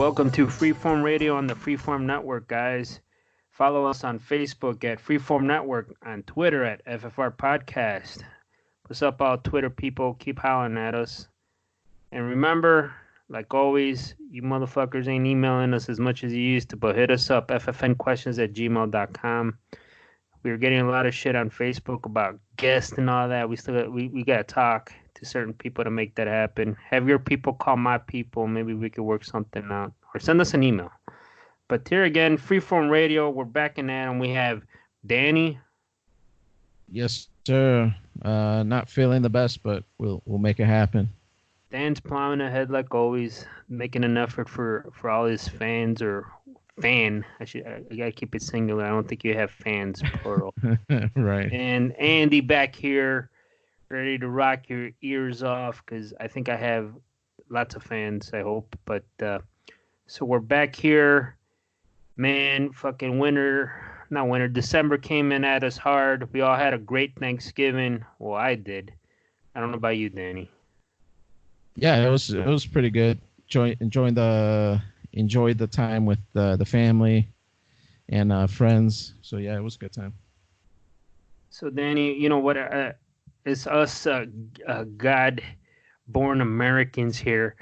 Welcome to Freeform Radio on the Freeform Network, guys. Follow us on Facebook at Freeform Network, on Twitter at FFR Podcast. What's up, all Twitter people? Keep hollering at us. And remember, like always, you motherfuckers ain't emailing us as much as you used to, but hit us up, ffnquestions@gmail.com. We were getting a lot of shit on Facebook about guests and all that. We got to talk to certain people to make that happen. Have your people call my people. Maybe we could work something out. Or send us an email. But here again, Freeform Radio. We're back in that, and we have Danny. Yes, sir. Not feeling the best, but we'll make it happen. Dan's plowing ahead like always, making an effort for all his fans or fan. I gotta keep it singular. I don't think you have fans, plural. Right. And Andy back here, ready to rock your ears off, because I think I have lots of fans, I hope. But so we're back here. Man, fucking December came in at us hard. We all had a great Thanksgiving. Well, I did. I don't know about you, Danny. Yeah, it was pretty good. Enjoyed the time with the family and friends. So yeah, it was a good time. So Danny, you know what? It's us God-born Americans here.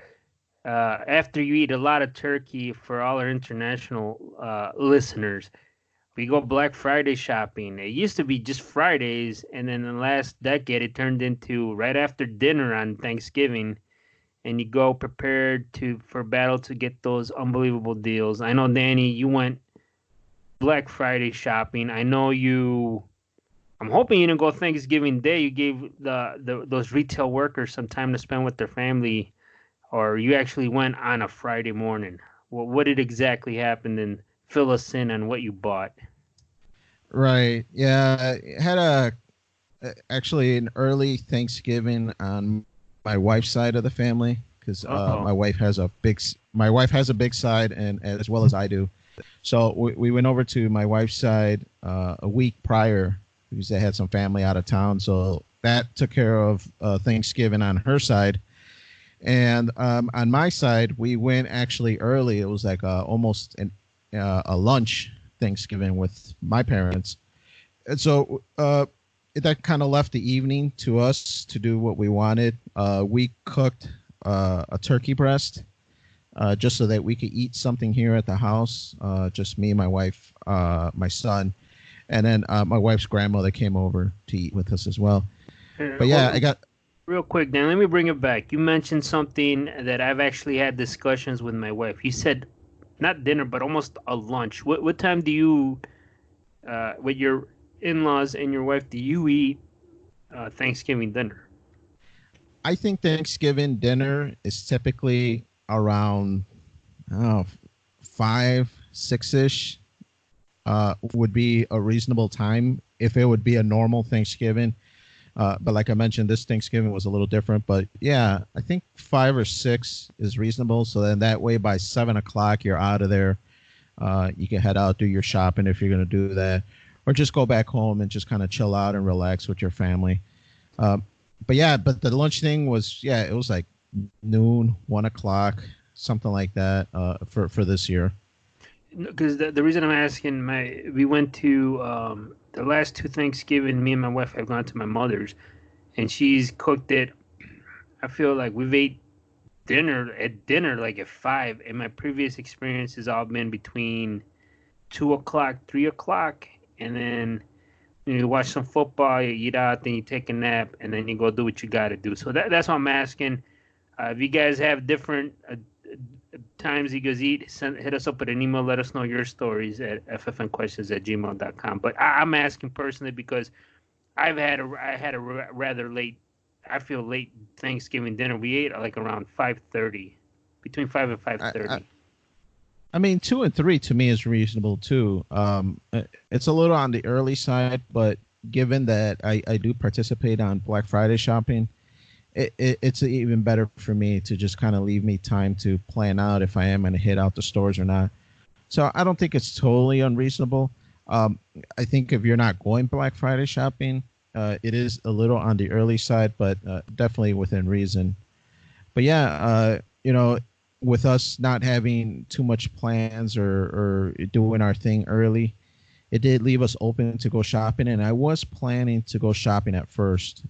After you eat a lot of turkey, for all our international listeners, we go Black Friday shopping. It used to be just Fridays, and then in the last decade, it turned into right after dinner on Thanksgiving, and you go prepared for battle to get those unbelievable deals. I know, Danny, you went Black Friday shopping. I know you. I'm hoping you didn't go Thanksgiving Day. You gave those retail workers some time to spend with their family, or you actually went on a Friday morning. Well, what did exactly happen? And fill us in on what you bought. Right. Yeah. I had actually an early Thanksgiving on my wife's side of the family, because my wife has a big side, and as well as I do. So we went over to my wife's side a week prior, because they had some family out of town. So that took care of Thanksgiving on her side. And on my side, we went actually early. It was like almost a lunch Thanksgiving with my parents. And so that kind of left the evening to us to do what we wanted. We cooked a turkey breast just so that we could eat something here at the house. Just me, my wife, my son. And then my wife's grandmother came over to eat with us as well. But yeah, I got... Real quick, Dan, let me bring it back. You mentioned something that I've actually had discussions with my wife. You said not dinner, but almost a lunch. What time do you, with your in-laws and your wife, do you eat Thanksgiving dinner? I think Thanksgiving dinner is typically around 5, 6-ish. Would be a reasonable time if it would be a normal Thanksgiving. But like I mentioned, this Thanksgiving was a little different. But yeah, I think 5 or 6 is reasonable. So then that way by 7 o'clock, you're out of there. You can head out, do your shopping if you're going to do that. Or just go back home and just kind of chill out and relax with your family. But the lunch thing was, it was like noon, 1 o'clock, something like that for this year. Because the reason I'm asking, we went to the last 2 Thanksgiving. Me and my wife have gone to my mother's, and she's cooked it. I feel like we've ate dinner like at 5, and my previous experience has all been between 2 o'clock, 3 o'clock, and then you watch some football, you eat out, then you take a nap, and then you go do what you got to do. So that's what I'm asking. If you guys have different times you guys eat, hit us up with an email. Let us know your stories at ffnquestions@gmail.com. But I'm asking personally because I had a rather late, I feel late Thanksgiving dinner. We ate like around 5:30, between 5 and 5:30. I mean, 2 and 3 to me is reasonable too. It's a little on the early side, but given that I do participate on Black Friday shopping, it's even better for me to just kind of leave me time to plan out if I am going to hit out the stores or not. So I don't think it's totally unreasonable. I think if you're not going Black Friday shopping, it is a little on the early side, but definitely within reason. But yeah, with us not having too much plans or doing our thing early, it did leave us open to go shopping. And I was planning to go shopping at first.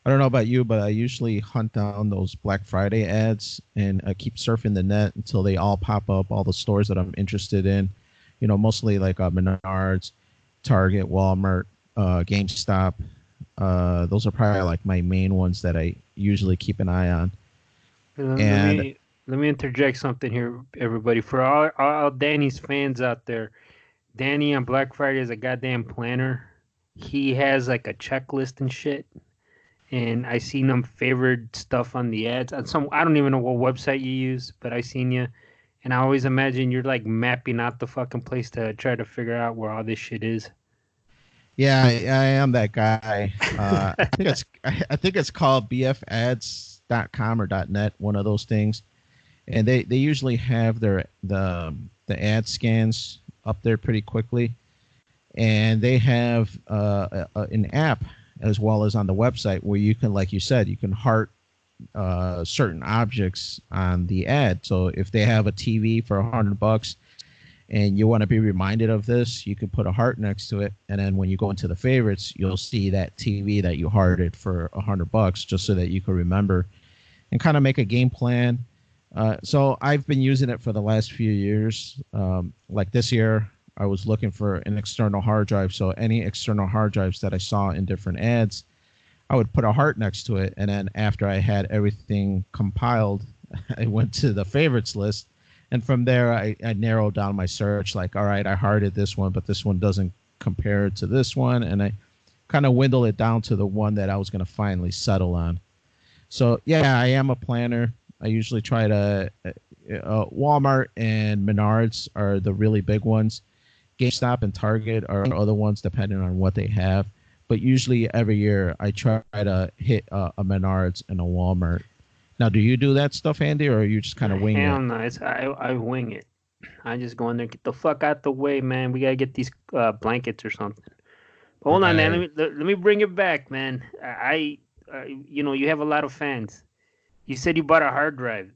I don't know about you, but I usually hunt down those Black Friday ads and I keep surfing the net until they all pop up, all the stores that I'm interested in. Mostly like Menards, Target, Walmart, GameStop. Those are probably like my main ones that I usually keep an eye on. Let And me let me interject something here, everybody. For all Danny's fans out there, Danny on Black Friday is a goddamn planner. He has like a checklist and shit. And I seen them favored stuff on the ads. On some, I don't even know what website you use, but I seen you, and I always imagine you're like mapping out the fucking place to try to figure out where all this shit is. yeah, I am that guy. I think it's called bfads.com or .net, one of those things. And they usually have the ad scans up there pretty quickly, and they have an app as well as on the website where you can, like you said, you can heart certain objects on the ad. So if they have a TV for $100 and you want to be reminded of this, you can put a heart next to it, and then when you go into the favorites, you'll see that TV that you hearted for $100, just so that you can remember and kind of make a game plan. So I've been using it for the last few years. Like this year, I was looking for an external hard drive. So any external hard drives that I saw in different ads, I would put a heart next to it. And then after I had everything compiled, I went to the favorites list. And from there, I narrowed down my search. Like, all right, I hearted this one, but this one doesn't compare to this one. And I kind of dwindled it down to the one that I was going to finally settle on. So, yeah, I am a planner. I usually try to Walmart and Menards are the really big ones. GameStop and Target are other ones depending on what they have. But usually every year I try to hit a Menards and a Walmart. Now, do you do that stuff, Andy, or are you just kind of wing Hell it? no, I wing it. I just go in there, get the fuck out the way, man. We gotta get these blankets or something. But hold on, man. Right. Let me bring it back, man. You have a lot of fans. You said you bought a hard drive.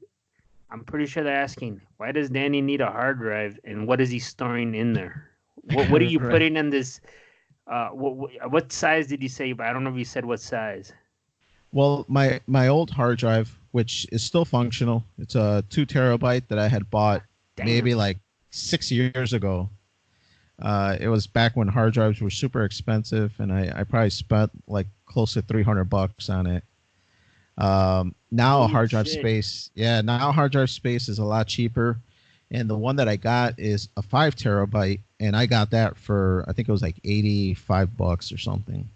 I'm pretty sure they're asking, why does Danny need a hard drive, and what is he storing in there? What are you Right. putting in this? What size did you say? But I don't know if you said what size. Well, my old hard drive, which is still functional, it's a 2 terabyte that I had bought Damn. maybe like 6 years ago. It was back when hard drives were super expensive, and I probably spent like close to $300 on it. Now Holy hard drive shit. space, yeah, now hard drive space is a lot cheaper, and the one that I got is a 5 terabyte, and I got that for I think it was like $85 or something.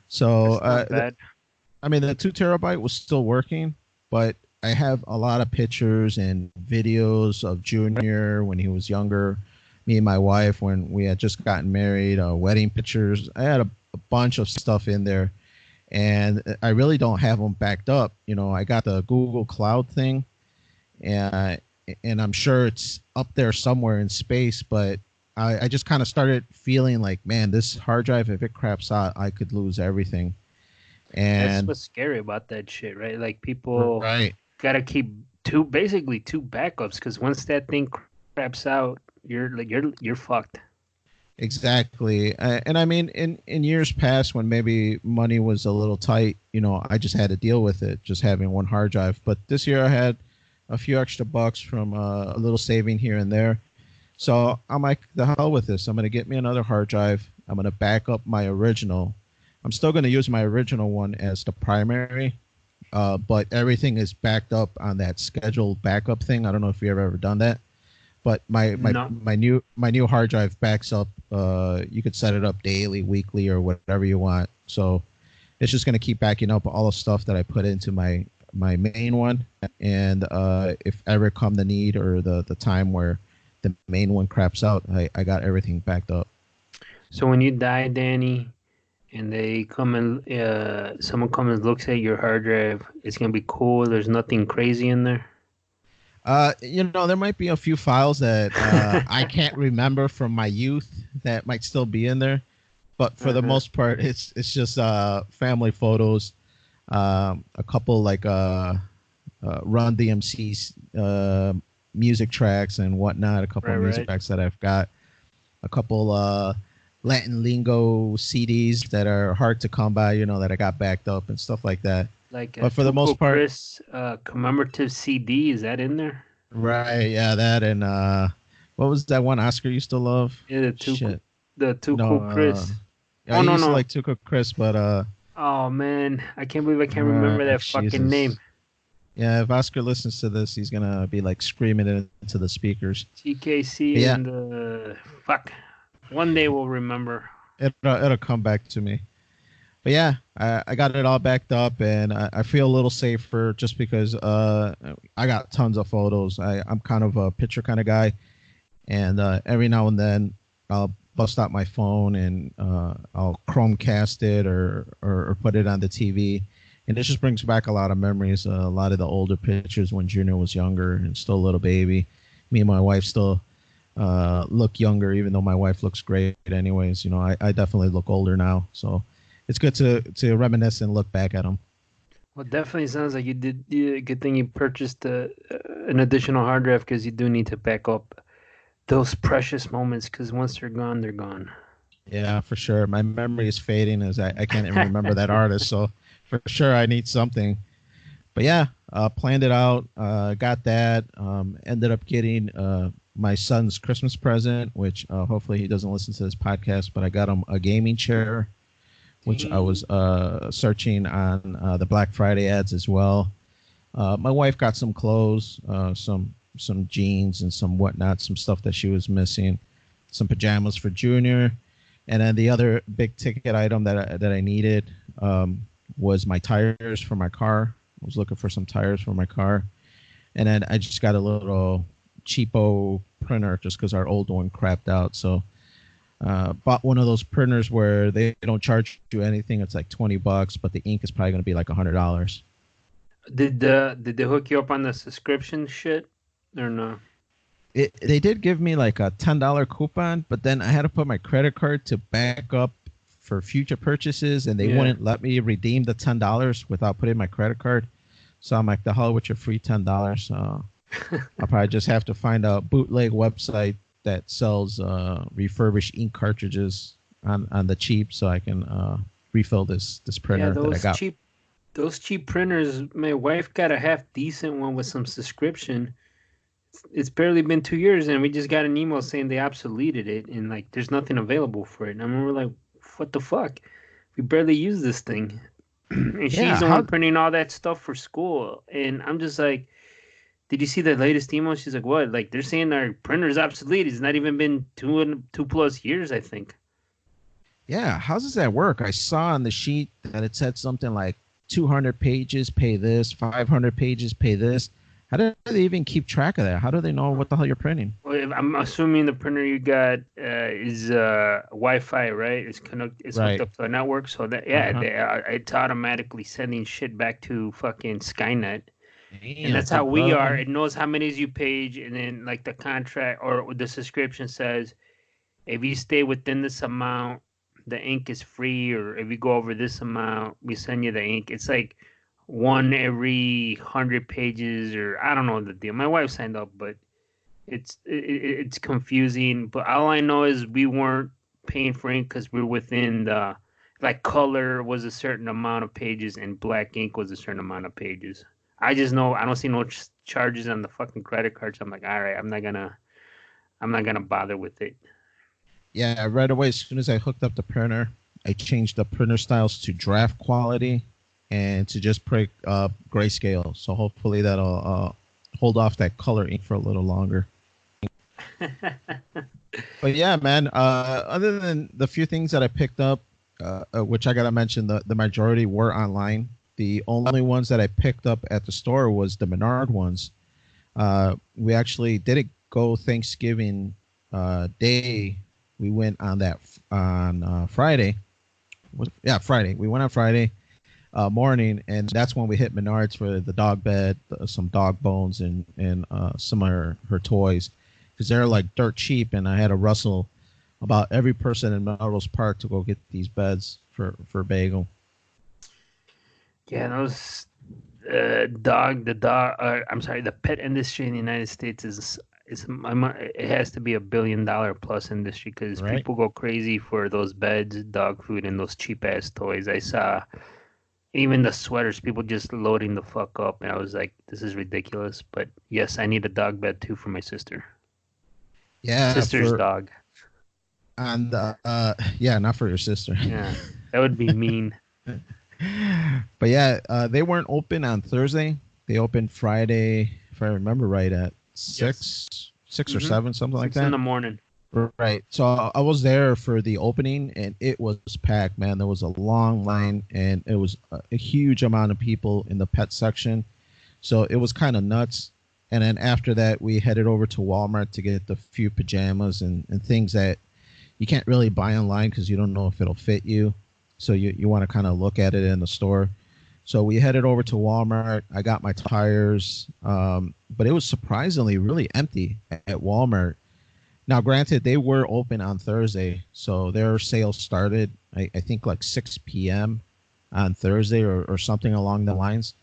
So, That's not bad. I mean, the 2 terabyte was still working, but I have a lot of pictures and videos of Junior when he was younger, me and my wife when we had just gotten married, wedding pictures. I had a bunch of stuff in there, and I really don't have them backed up. I got the Google Cloud thing, and I'm sure it's up there somewhere in space, but I just kind of started feeling like, man, this hard drive, if it craps out, I could lose everything. That's And what's scary about that shit, right? Like people right. gotta keep basically two backups, because once that thing craps out, you're fucked. Exactly. And I mean, in years past, when maybe money was a little tight, I just had to deal with it, just having one hard drive. But this year I had a few extra bucks from a little saving here and there. So I'm like, the hell with this. I'm going to get me another hard drive. I'm going to back up my original. I'm still going to use my original one as the primary, but everything is backed up on that scheduled backup thing. I don't know if you've ever done that, but No. my new hard drive backs up. You could set it up daily, weekly, or whatever you want. So it's just going to keep backing up all the stuff that I put into my main one. And if ever come the need or the time where the main one craps out, I got everything backed up. So when you die, Danny, and they come and someone comes and looks at your hard drive, it's gonna be cool. There's nothing crazy in there. There might be a few files that I can't remember from my youth that might still be in there, but for the Uh-huh. most part, it's just family photos, a couple like Run DMC's music tracks and whatnot. A couple Right, of music right. tracks that I've got. A couple Latin lingo CDs that are hard to come by. That I got backed up and stuff like that. Like a But for the Tuco most part, Chris commemorative CD. Is that in there? right? Yeah, that and what was that one Oscar used to love? Yeah, Shit. The No, Tuco Chris. yeah, Oh he no used to no. like Tuco Chris, but Oh man, I can't believe I can't remember that fucking name. Jesus. Yeah, if Oscar listens to this, he's gonna be like screaming it into the speakers. But TKC yeah, and the fuck. One day we'll remember. it'll come back to me. But yeah, I got it all backed up, and I feel a little safer just because I got tons of photos. I'm kind of a picture kind of guy, and every now and then I'll bust out my phone and I'll Chromecast it or put it on the TV, and it just brings back a lot of memories. A lot of the older pictures when Junior was younger and still a little baby. Me and my wife still look younger, even though my wife looks great. Anyways, I definitely look older now, so it's good to reminisce and look back at them. Well, definitely sounds like you did. Good thing you purchased an additional hard drive because you do need to back up those precious moments. Because once they're gone, they're gone. Yeah, for sure. My memory is fading as I can't even remember that artist. So for sure, I need something. But yeah, planned it out. Got that. Ended up getting my son's Christmas present, which hopefully he doesn't listen to this podcast, but I got him a gaming chair, which I was searching on the Black Friday ads as well. My wife got some clothes, some jeans and some whatnot, some stuff that she was missing, some pajamas for Junior, and then the other big ticket item that I needed was my tires for my car. I was looking for some tires for my car, and then I just got a little cheapo printer just because our old one crapped out. So bought one of those printers where they don't charge you anything. It's like $20, but the ink is probably going to be like $100. Did they hook you up on the subscription shit or no? They did give me like a $10 coupon, but then I had to put my credit card to back up for future purchases, and they Yeah. wouldn't let me redeem the $10 without putting my credit card. So I'm like, the hell with your free $10. So I'll probably just have to find a bootleg website that sells refurbished ink cartridges on the cheap, so I can refill this Yeah, printer that I got. those cheap printers. My wife got a half decent one with some subscription. It's barely been 2 years, and we just got an email saying they obsoleted it, and like there's nothing available for it. And I remember like, what the fuck? We barely use this thing, and she's Yeah, the one how printing all that stuff for school. And I'm just like, did you see the latest email? She's like, what? Like they're saying our printer's obsolete. It's not even been 2+ years, I think. Yeah, how does that work? I saw on the sheet that it said something like 200 pages, pay this, 500 pages, pay this. How do they even keep track of that? How do they know what the hell you're printing? Well, I'm assuming the printer you got is Wi-Fi, right? It's hooked Right. up to a network, so that yeah, Uh-huh. it's automatically sending shit back to fucking Skynet, and Damn, that's how we are. brother. It knows how many you page, and then like the contract or the subscription says, if you stay within this amount, the ink is free, or if you go over this amount, we send you the ink. It's like one every 100 pages, or I don't know the deal. My wife signed up, but it's confusing. But all I know is we weren't paying for ink because we're within the like color was a certain amount of pages and black ink was a certain amount of pages. I just know I don't see no charges on the fucking credit cards. I'm like, all right, I'm not gonna bother with it. Yeah, right away, as soon as I hooked up the printer, I changed the printer styles to draft quality and to just print grayscale. So hopefully that'll hold off that color ink for a little longer. But yeah, man, other than the few things that I picked up, which I got to mention, the majority were online. The only ones that I picked up at the store was the Menard ones. We actually didn't go Thanksgiving Day. We went on Friday. Yeah, Friday. We went on Friday morning, and that's when we hit Menards for the dog bed, some dog bones, and some of her toys, because they're like dirt cheap. And I had to rustle about every person in Melrose Park to go get these beds for Bagel. Yeah, those I'm sorry, the pet industry in the United States is it has to be $1 billion plus industry because right? people go crazy for those beds, dog food, and those cheap ass toys. I saw even the sweaters, people just loading the fuck up, and I was like, this is ridiculous. But yes, I need a dog bed too for my sister. Yeah, Sister's for dog. and yeah, not for your sister. Yeah, that would be mean. But yeah, they weren't open on Thursday. They opened Friday, if I remember right, at Yes. 6 or Mm-hmm. 7, something like 6 in that. the morning. Right. So I was there for the opening, and it was packed, man. There was a long line, and it was a huge amount of people in the pet section. So it was kind of nuts. And then after that, we headed over to Walmart to get the few pajamas and things that you can't really buy online because you don't know if it'll fit you. So you want to kind of look at it in the store. So we headed over to Walmart. I got my tires, but it was surprisingly really empty at Walmart. Now, granted, they were open on Thursday, so their sales started, I think, like 6 p.m. on Thursday or something along the lines.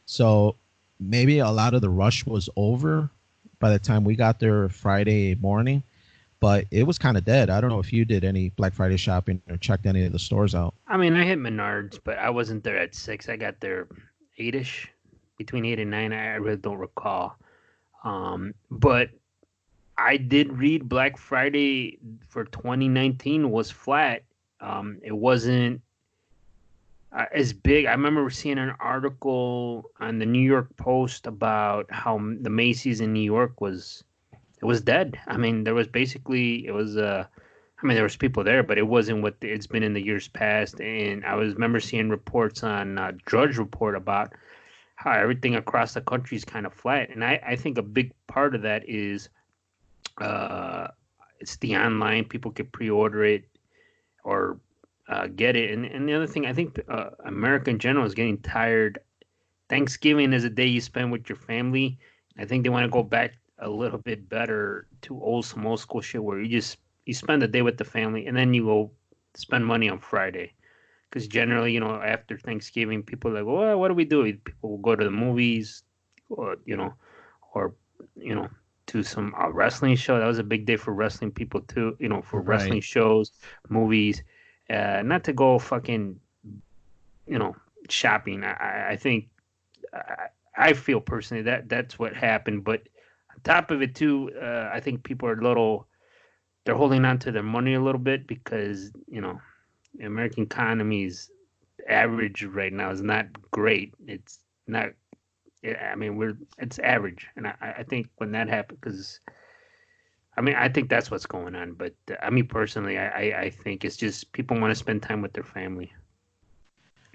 So maybe a lot of the rush was over by the time we got there Friday morning, but it was kind of dead. I don't know if you did any Black Friday shopping or checked any of the stores out. I mean, I hit Menards, but I wasn't there at 6. I got there 8ish, between 8 and 9. I really don't recall. But I did read Black Friday for 2019 was flat. It wasn't as big. I remember seeing an article on the New York Post about how the Macy's in New York was dead. I mean, there was basically it was I mean, there was people there, but it wasn't what it's been in the years past. And I was remember seeing reports on Drudge Report about how everything across the country is kind of flat. And I think a big part of that is uh, it's the online. People can pre-order it or get it. And the other thing, I think America in general is getting tired. Thanksgiving is a day you spend with your family. I think they want to go back a little bit better to some old school shit where you spend the day with the family and then you go spend money on Friday. Because generally, after Thanksgiving, people are like, well, what do we do? People will go to the movies, or or you know, to some wrestling show. That was a big day for wrestling people too. For Right. wrestling shows, movies. Not to go fucking you know shopping. I think I feel personally that that's what happened. But on top of it too, I think people are they're holding on to their money a little bit because the American economy's average right now is not great. It's not. I mean, it's average, and I think when that happened, because I mean, I think that's what's going on. But I mean, personally, I think it's just people want to spend time with their family.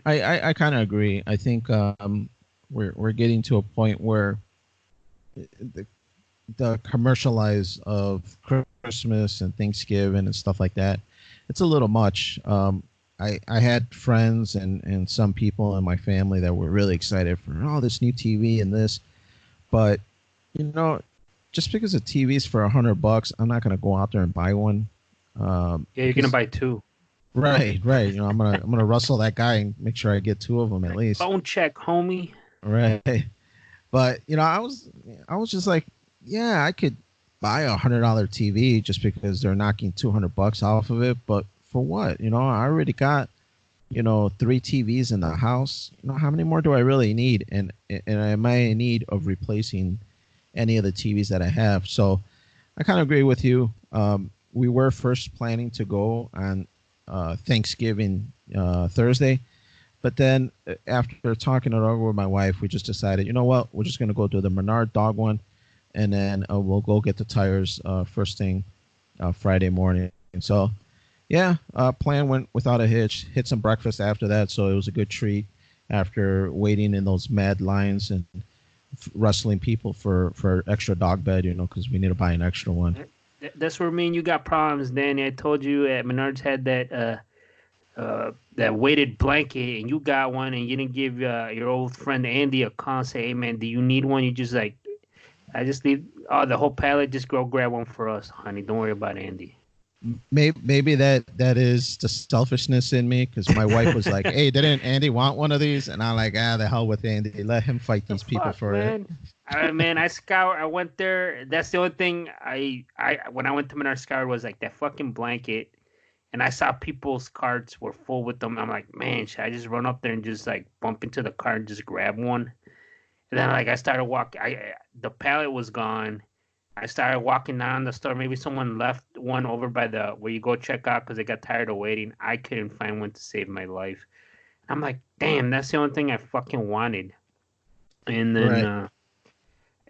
I kind of agree. I think we're getting to a point where the, the commercialize of Christmas and Thanksgiving and stuff like that, it's a little much. I had friends and some people in my family that were really excited for this new TV and this, but you know, just because a TV is for $100, I'm not gonna go out there and buy one. Yeah, you're gonna Because buy two. right. I'm gonna rustle that guy and make sure I get two of them at Like least. phone check, homie. Right. But I was just like, yeah, I could buy $100 TV just because they're knocking $200 off of it. But for what? I already got three TVs in the house. How many more do I really need? And am I in need of replacing any of the TVs that I have? So I kind of agree with you. We were first planning to go on Thanksgiving Thursday, but then after talking it over with my wife, we just decided, you know what, we're just going to go do the Menard dog one, and then we'll go get the tires first thing Friday morning. And so, yeah, plan went without a hitch. Hit some breakfast after that, so it was a good treat after waiting in those mad lines and wrestling people for extra dog bed, because we need to buy an extra one. That's where me and you got problems, Danny. I told you at Menards had that weighted blanket, and you got one, and you didn't give your old friend Andy a call and say, "Hey man, do you need one?" You just I just need the whole pallet. Just go grab one for us, honey. Don't worry about Andy. maybe that is the selfishness in me because my wife was like, "Hey, didn't Andy want one of these?" And I'm like, "Ah, the hell with Andy. Let him fight The these people fuck, for it." man. I scour. I went there. That's the only thing I when I went to Menard Scour was like that fucking blanket, and I saw people's carts were full with them. I'm like, man, should I just run up there and just like bump into the cart and just grab one? And then like I started walking. The pallet was gone. I started walking down the store. Maybe someone left one over by the where you go check out because they got tired of waiting. I couldn't find one to save my life. I'm like, damn, that's the only thing I fucking wanted. And then Right. uh,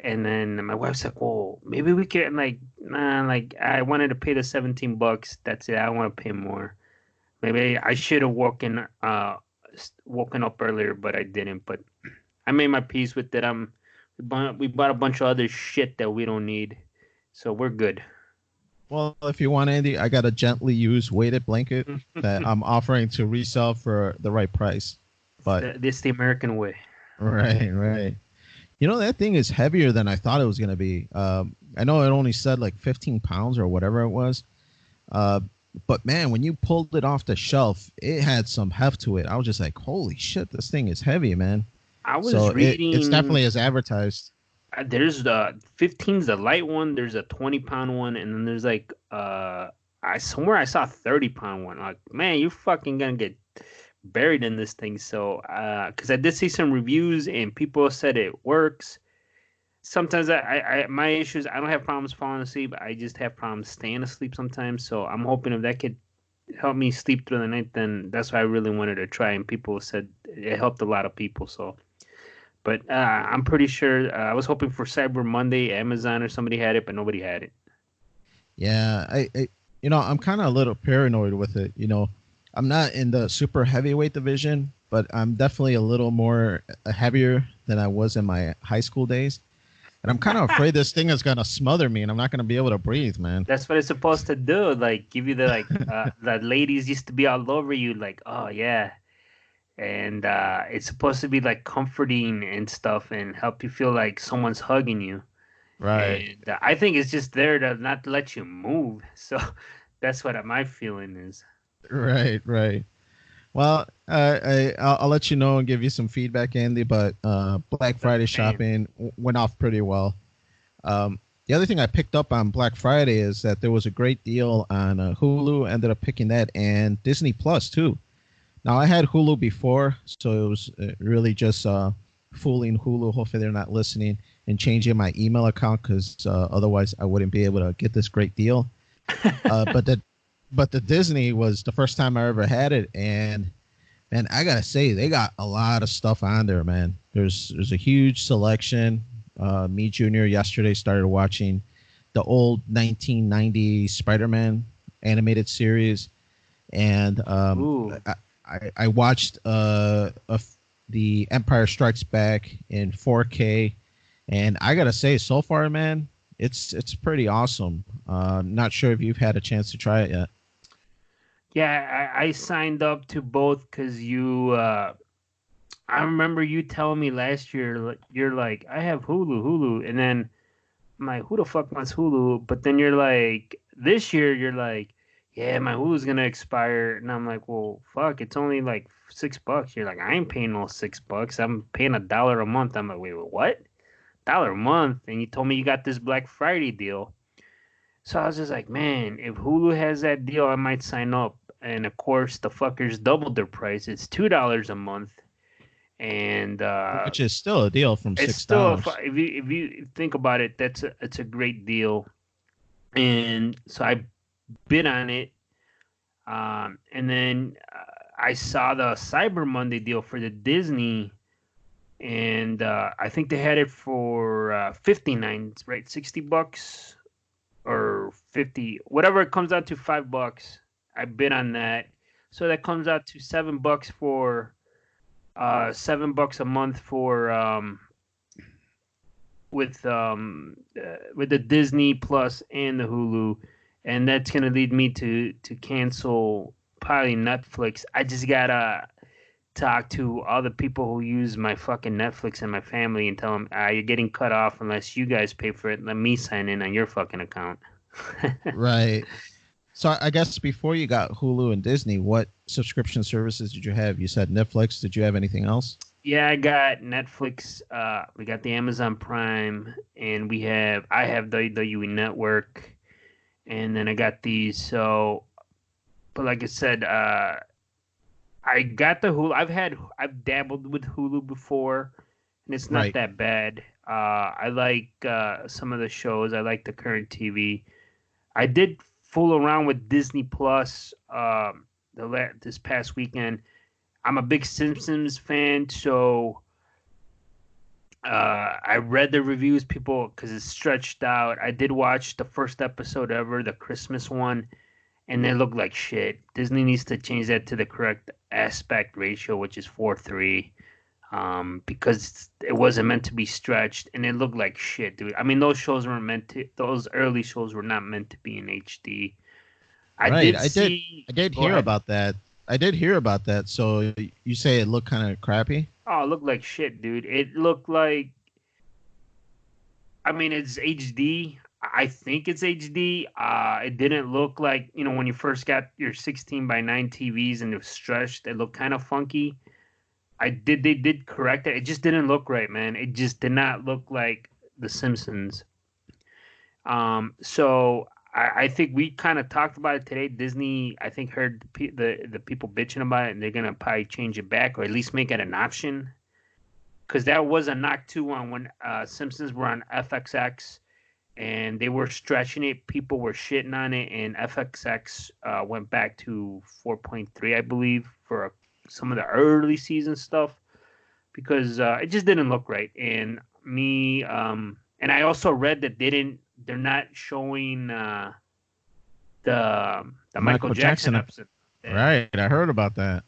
and then my wife's like, well, maybe we can like, nah, like I wanted to pay the $17. That's it. I don't want to pay more. Maybe I should have woken up earlier, but I didn't. But I made my peace with it. We bought a bunch of other shit that we don't need, so we're good. Well, if you want, Andy, I got a gently used weighted blanket that I'm offering to resell for the right price. But This the American way. right, right. You know, that thing is heavier than I thought it was going to be. I know it only said like 15 pounds or whatever it was. Uh, but man, when you pulled it off the shelf, it had some heft to it. I was just like, holy shit, this thing is heavy, man. I So was it's reading. definitely as advertised. There's the 15's the light one. There's a 20-pound one, and then there's like I somewhere I saw a 30-pound one. Like, man, you fucking gonna get buried in this thing. So, because I did see some reviews and people said it works. Sometimes my issues, I don't have problems falling asleep. I just have problems staying asleep sometimes. So I'm hoping if that could help me sleep through the night, then that's why I really wanted to try. And people said it helped a lot of people. So, but I'm pretty sure I was hoping for Cyber Monday, Amazon or somebody had it, but nobody had it. Yeah, I'm kind of a little paranoid with it. I'm not in the super heavyweight division, but I'm definitely a little more heavier than I was in my high school days. And I'm kind of afraid this thing is gonna smother me, and I'm not gonna be able to breathe, man. That's what it's supposed to do. Like give you the the ladies used to be all over you, like, oh yeah. And it's supposed to be like comforting and stuff and help you feel like someone's hugging you. Right, And I think it's just there to not let you move. So that's what my feeling is. right, right. Well, I'll let you know and give you some feedback, Andy. But Black The Friday man. shopping went off pretty well. The other thing I picked up on Black Friday is that there was a great deal on Hulu. Ended up picking that and Disney Plus too. Now I had Hulu before, so it was really just fooling Hulu. Hopefully they're not listening and changing my email account because otherwise I wouldn't be able to get this great deal. But the Disney was the first time I ever had it, and man, I gotta say they got a lot of stuff on there, man. There's a huge selection. Me Junior yesterday started watching the old 1990 Spider-Man animated series, and Ooh. I watched the Empire Strikes Back in 4K, and I gotta say, so far, man, it's pretty awesome. Not sure if you've had a chance to try it yet. Yeah, I signed up to both because I remember you telling me last year, you're like, I have Hulu. And then I'm like, who the fuck wants Hulu? But then you're like, this year, you're like, yeah, my Hulu's gonna expire. And I'm like, well, fuck, it's only like $6. You're like, I ain't paying no $6. I'm paying $1 a month. I'm like, wait, what? $1 a month? And you told me you got this Black Friday deal. So I was just like, man, if Hulu has that deal, I might sign up. And of course, the fuckers doubled their price. It's $2 a month, and Which is still a deal from it's six still dollars. if you think about it, it's a great deal. And so I bid on it, and then I saw the Cyber Monday deal for the Disney, and I think they had it for 59, right? $60 or 50, whatever it comes out to, $5. I bid on that. So that comes out to $7 for $7 a month for with the Disney Plus and the Hulu, and that's gonna lead me to cancel probably Netflix. I just gotta talk to all the people who use my fucking Netflix and my family and tell them, you're getting cut off unless you guys pay for it. Let me sign in on your fucking account. Right. So I guess before you got Hulu and Disney, what subscription services did you have? You said Netflix. Did you have anything else? Yeah, I got Netflix. We got the Amazon Prime, and I have the WWE Network, and then I got these. So, but like I said, I got the Hulu. I've dabbled with Hulu before, and it's not Right. that bad. I like some of the shows. I like the current TV. I did fool around with Disney Plus this past weekend. I'm a big Simpsons fan, so I read the reviews, people, because it's stretched out. I did watch the first episode ever, the Christmas one, and they look like shit. Disney needs to change that to the correct aspect ratio, which is 4:3, because it wasn't meant to be stretched, and it looked like shit, dude. I mean, those early shows were not meant to be in HD. I Right. did see. I did Go hear ahead. about that. I did hear about that. So you say it looked kind of crappy? Oh, it looked like shit, dude. It looked like. I mean, it's HD. I think it's HD. It didn't look like, when you first got your 16 by 9 TVs and it was stretched, it looked kind of funky. They did correct it. It just didn't look right, man. It just did not look like The Simpsons. So I think we kind of talked about it today. Disney, I think, heard the people bitching about it, and they're gonna probably change it back, or at least make it an option. Because that was a knock too on when Simpsons were on FXX, and they were stretching it. People were shitting on it, and FXX went back to 4.3, I believe, for some of the early season stuff because it just didn't look right. And I also read that they're not showing the The Michael Michael Jackson Jackson. episode. Right. I heard about that.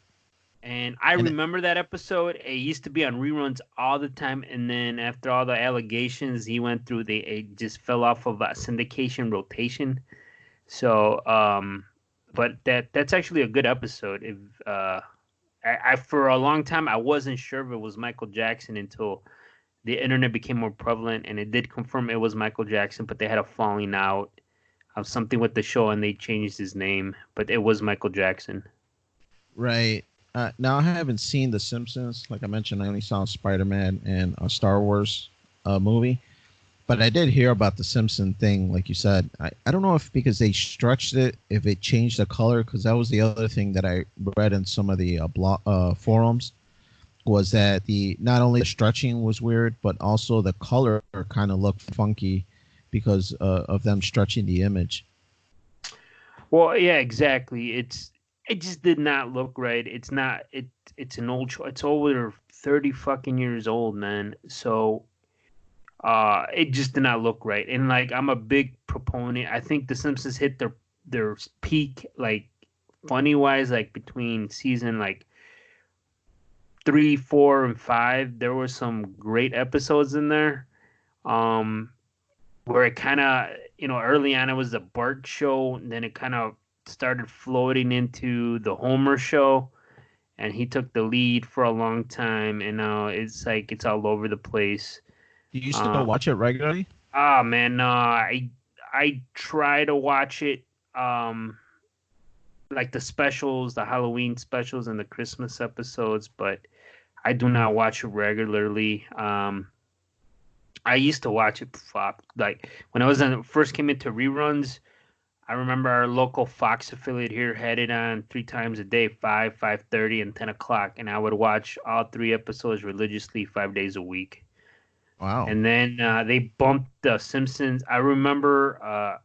And I And remember that episode. It used to be on reruns all the time. And then after all the allegations he went through, it just fell off of syndication rotation. So, but that's actually a good episode. If I for a long time I wasn't sure if it was Michael Jackson until the internet became more prevalent, and it did confirm it was Michael Jackson. But they had a falling out of something with the show, and they changed his name. But it was Michael Jackson. right. Now I haven't seen The Simpsons. Like I mentioned, I only saw Spider-Man and a Star Wars movie. But I did hear about the Simpson thing, like you said. I don't know if because they stretched it, if it changed the color, because that was the other thing that I read in some of the forums, was that the not only the stretching was weird, but also the color kind of looked funky because of them stretching the image. Well, yeah, exactly. It just did not look right. It's not it's an old show. It's over 30 fucking years old, man. So it just did not look right. And like I'm a big proponent. I think The Simpsons hit their peak, like funny wise, like between season like 3, 4, and 5. There were some great episodes in there. Um where it kind of, early on it was the Bart show, and then it kind of started floating into the Homer show, and he took the lead for a long time, and now it's like it's all over the place. Do you still Uh, watch it regularly? man, no, I try to watch it, um, like the specials, the Halloween specials, and the Christmas episodes, but I do not watch it regularly. I used to watch it, like when I was first came into reruns. I remember our local Fox affiliate here had it on 3 times a day, 5, 5:30, and 10 o'clock, and I would watch all 3 episodes religiously 5 days a week. Wow. And then they bumped The Simpsons. I remember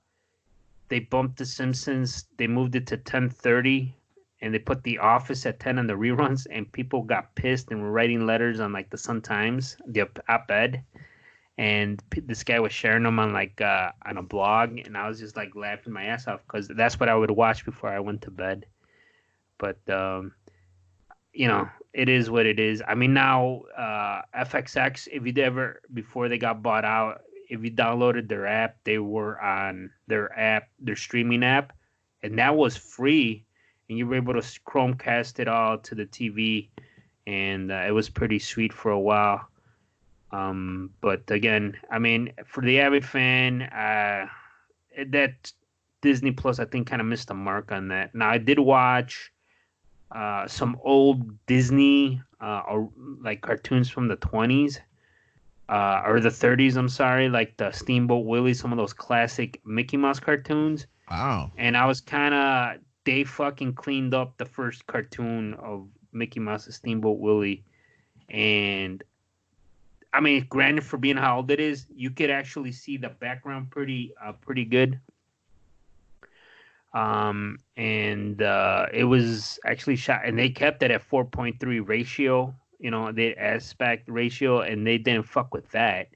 they bumped The Simpsons. They moved it to 10:30, and they put The Office at 10 on the reruns, and people got pissed and were writing letters on like the Sun Times, the op-ed, and this guy was sharing them on like on a blog, and I was just like laughing my ass off because that's what I would watch before I went to bed. But it is what it is. I mean, now FXX, if you ever before they got bought out, if you downloaded their app, they were on their streaming app, and that was free, and you were able to Chromecast it all to the TV, and it was pretty sweet for a while. But again, I mean, for the avid fan, that Disney Plus, I think, kind of missed the mark on that. Now, I did watch some old Disney or like cartoons from the 20s or the 30s. I'm sorry, like the Steamboat Willie, some of those classic Mickey Mouse cartoons. Wow. And I was kind of they fucking cleaned up the first cartoon of Mickey Mouse, Steamboat Willie, and I mean, granted, for being how old it is, you could actually see the background pretty good. And it was actually shot, and they kept it at 4.3 ratio, the aspect ratio, and they didn't fuck with that.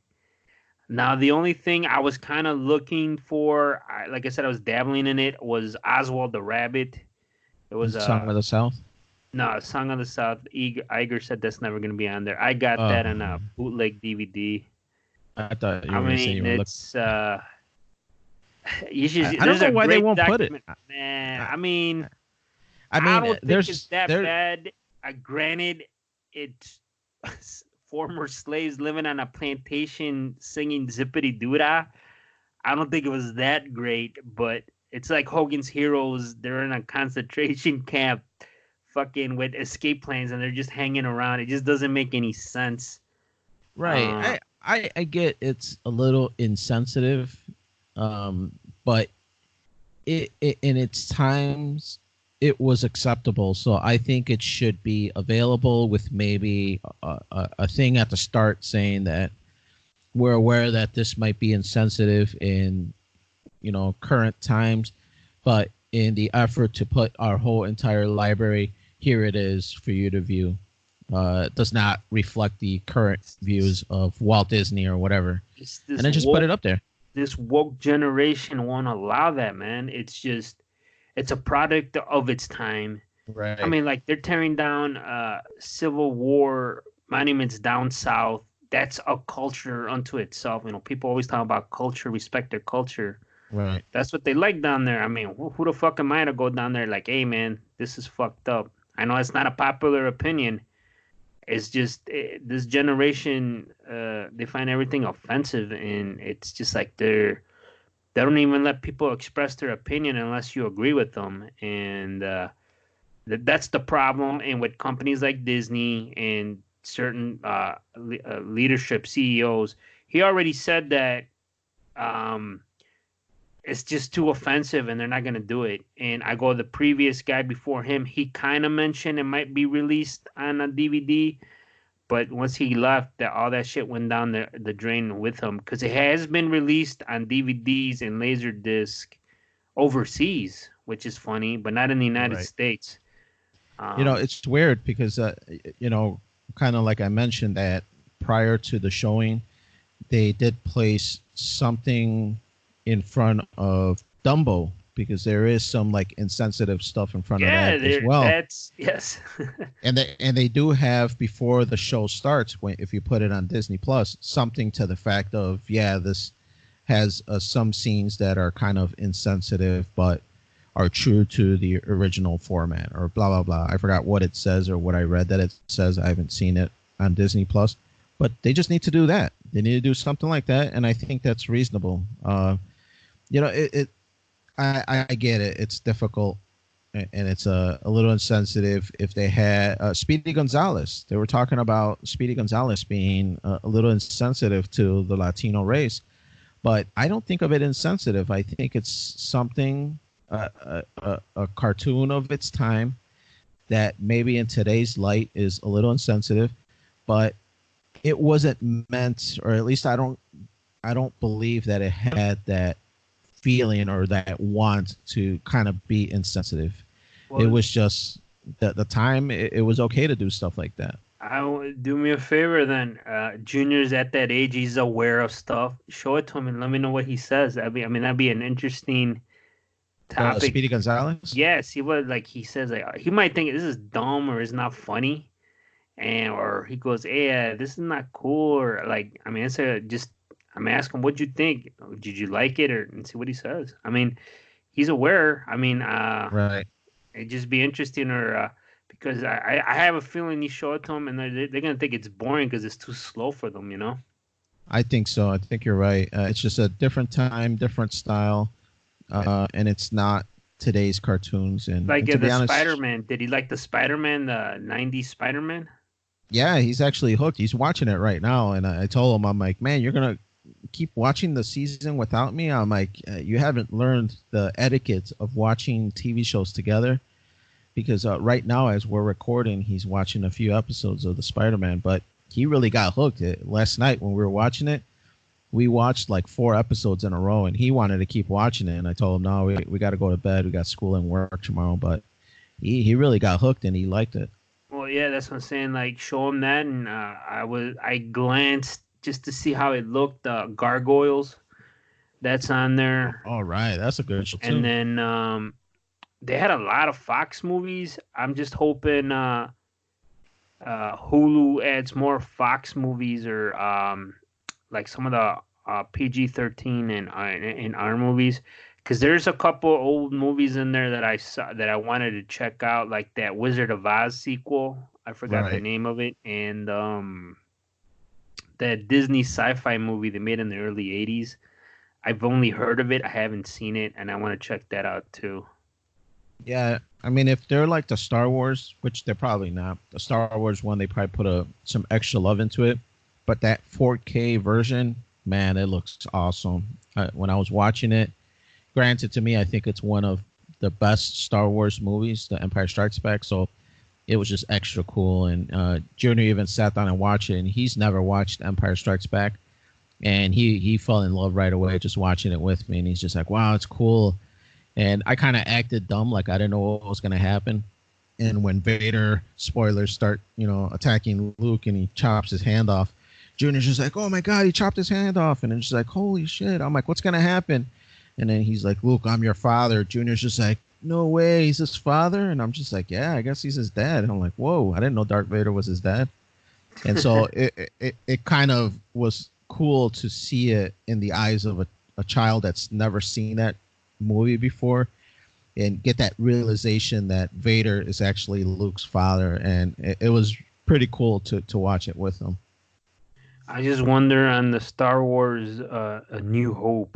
Now, the only thing I was kind of looking for, like I said, I was dabbling in it, was Oswald the Rabbit. It The was Song of the South. no, Song of the South. Iger said that's never going to be on there. I got that on a bootleg DVD. I thought you I were going to say you mean, were looking. it's you should. I don't There's know a why they great won't put it. document. Man, I, I I mean, don't think it's there's that there. bad. Granted, it's former slaves living on a plantation singing "Zippity Doodah." I don't think it was that great, but it's like Hogan's Heroes. They're in a concentration camp, fucking with escape plans, and they're just hanging around. It just doesn't make any sense. Right. Uh, I get it's a little insensitive, but it in its times it was acceptable. So I think it should be available with maybe a thing at the start saying that we're aware that this might be insensitive in current times, but in the effort to put our whole entire library, here it is for you to view. It does not reflect the current views of Walt Disney or whatever, and this then just put woke it up there. this woke generation won't allow that, man. It's a product of its time. I Right. mean, like they're tearing down Civil War monuments down south. That's a culture unto itself. People always talk about culture, respect their culture. Right. That's what they like down there. I mean, who the fuck am I to go down there like, hey man, this is fucked up. I know it's not a popular opinion. It's just this generation, they find everything offensive, and it's just like they don't even let people express their opinion unless you agree with them, and that's the problem. And with companies like Disney and certain leadership CEOs, he already said that um, it's just too offensive and they're not going to do it. And I go, the previous guy before him, he kind of mentioned it might be released on a DVD, but once he left, that all that shit went down the drain with him, because it has been released on DVDs and Laserdisc overseas, which is funny, but not in the United Right. States. Um, It's weird because kind of like I mentioned that prior to the showing, they did place something in front of Dumbo because there is some like insensitive stuff in front of yeah, that as well. that's yes. And they do have before the show starts, when if you put it on Disney Plus, something to the fact of, yeah, this has some scenes that are kind of insensitive but are true to the original format, or blah blah blah. I forgot what it says or what I read that it says. I haven't seen it on Disney Plus, but they just need to do that. They need to do something like that, and I think that's reasonable. I get it. It's difficult, and it's a little insensitive. If they had Speedy Gonzalez, they were talking about Speedy Gonzalez being a little insensitive to the Latino race, but I don't think of it insensitive. I think it's something, a cartoon of its time that maybe in today's light is a little insensitive, but it wasn't meant, or at least I don't believe that it had that feeling or that want to kind of be insensitive. It Well, was just the time it was okay to do stuff like that. do me a favor then. Junior's at that age; he's aware of stuff. Show it to him and let me know what he says. That'd be an interesting topic. Speedy Gonzalez. Yes, he was like he says like he might think this is dumb or it's not funny, and or he goes, "Hey, this is not cool," or like I mean, I'm asking what you think. Did you like it, or and see what he says. I mean, he's aware. I mean, Right. it'd just be interesting, or because I have a feeling you show it to them and they're gonna think it's boring because it's too slow for them, you know. I think so. I think you're right. It's just a different time, different style. and it's not today's cartoons. Like And to be the honest, Spider-Man. Did he like the Spider-Man, the '90s Spider-Man? yeah, he's actually hooked. He's watching it right now, and I told him, I'm like, man, you're gonna keep watching the season without me. I'm like, you haven't learned the etiquette of watching TV shows together. Because right now, as we're recording, he's watching a few episodes of the Spider-Man, but he really got hooked. Last night when we were watching it, we watched like 4 episodes in a row, and he wanted to keep watching it. And I told him, no, we got to go to bed. We got school and work tomorrow. But he really got hooked, and he liked it. Well, yeah, that's what I'm saying. Like, show him that, and I glanced just to see how it looked. Gargoyles, that's on there, All right, that's a good show and too. then they had a lot of Fox movies. I'm just hoping Hulu adds more Fox movies or like some of the PG-13 and R movies, because there's a couple old movies in there that I saw that I wanted to check out, like that Wizard of Oz sequel. I forgot the Right. name of it, and that Disney sci-fi movie they made in the early '80s. I've only heard of it. I haven't seen it, and I want to check that out too. Yeah, I mean, if they're like the Star Wars, which they're probably not, the Star Wars one, they probably put some extra love into it. But that 4K version, man, it looks awesome. When I was watching it, granted, to me, I think it's one of the best Star Wars movies, The Empire Strikes Back. So it was just extra cool. And Junior even sat down and watched it, and he's never watched Empire Strikes Back, and he fell in love right away just watching it with me. And he's just like, wow, it's cool. And I kind of acted dumb, like I didn't know what was going to happen. And when Vader, spoilers, start, attacking Luke and he chops his hand off, Junior's just like, oh my God, he chopped his hand off. And it's just like, holy shit. I'm like, what's going to happen? And then he's like, Luke, I'm your father. Junior's just like, no way, he's his father? And I'm just like, yeah, I guess he's his dad. And I'm like, whoa, I didn't know Darth Vader was his dad. And so it kind of was cool to see it in the eyes of a child that's never seen that movie before and get that realization that Vader is actually Luke's father. And it was pretty cool to watch it with him. I just wonder on the Star Wars A New Hope,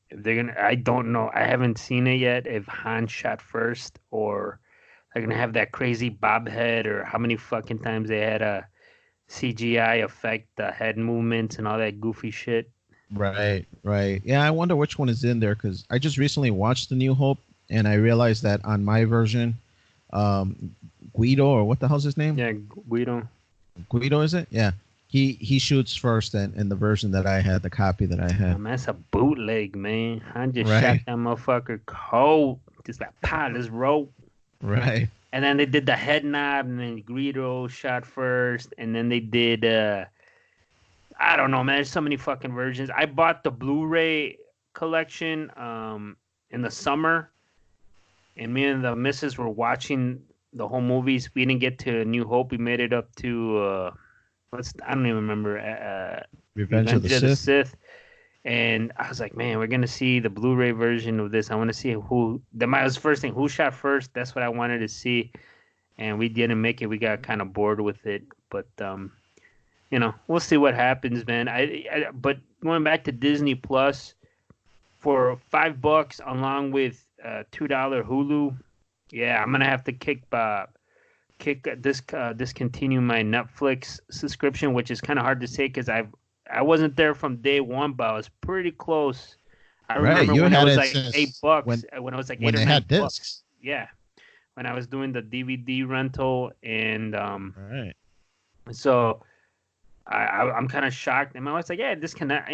if they're gonna. I don't know. I haven't seen it yet. If Han shot first, or they're gonna have that crazy bob head, or how many fucking times they had a CGI affect the head movements and all that goofy shit. Right, right. Yeah, I wonder which one is in there because I just recently watched The New Hope and I realized that on my version, um, Guido, or what the hell's his name? Yeah, Guido. Guido, is it? Yeah. He shoots first in the version that I had, the copy that I had. That's a bootleg, man. Han just shot Right, that motherfucker cold. Just like, pow, let's roll. right. And then they did the head nod, and then Guido shot first, and then they did I don't know, man. There's so many fucking versions. I bought the Blu-ray collection in the summer, and me and the missus were watching the whole movies. We didn't get to New Hope. We made it up to I don't even remember. Revenge of the Revenge of the Sith. Sith. And I was like, man, we're gonna see the Blu-ray version of this. I want to see who. That was the first thing. Who shot first? That's what I wanted to see. And we didn't make it. We got kind of bored with it. But we'll see what happens, man. But going back to Disney Plus for $5 along with $2 Hulu, yeah, I'm gonna have to discontinue my Netflix subscription, which is kind of hard to say because I wasn't there from day one, but I was pretty close. I Right. remember You when it had was it like since $8, when it was like when eight or they nine had bucks. discs. Yeah, when I was doing the DVD rental, and Right. so I'm kind of shocked. And my wife's like, "Yeah, disconnect.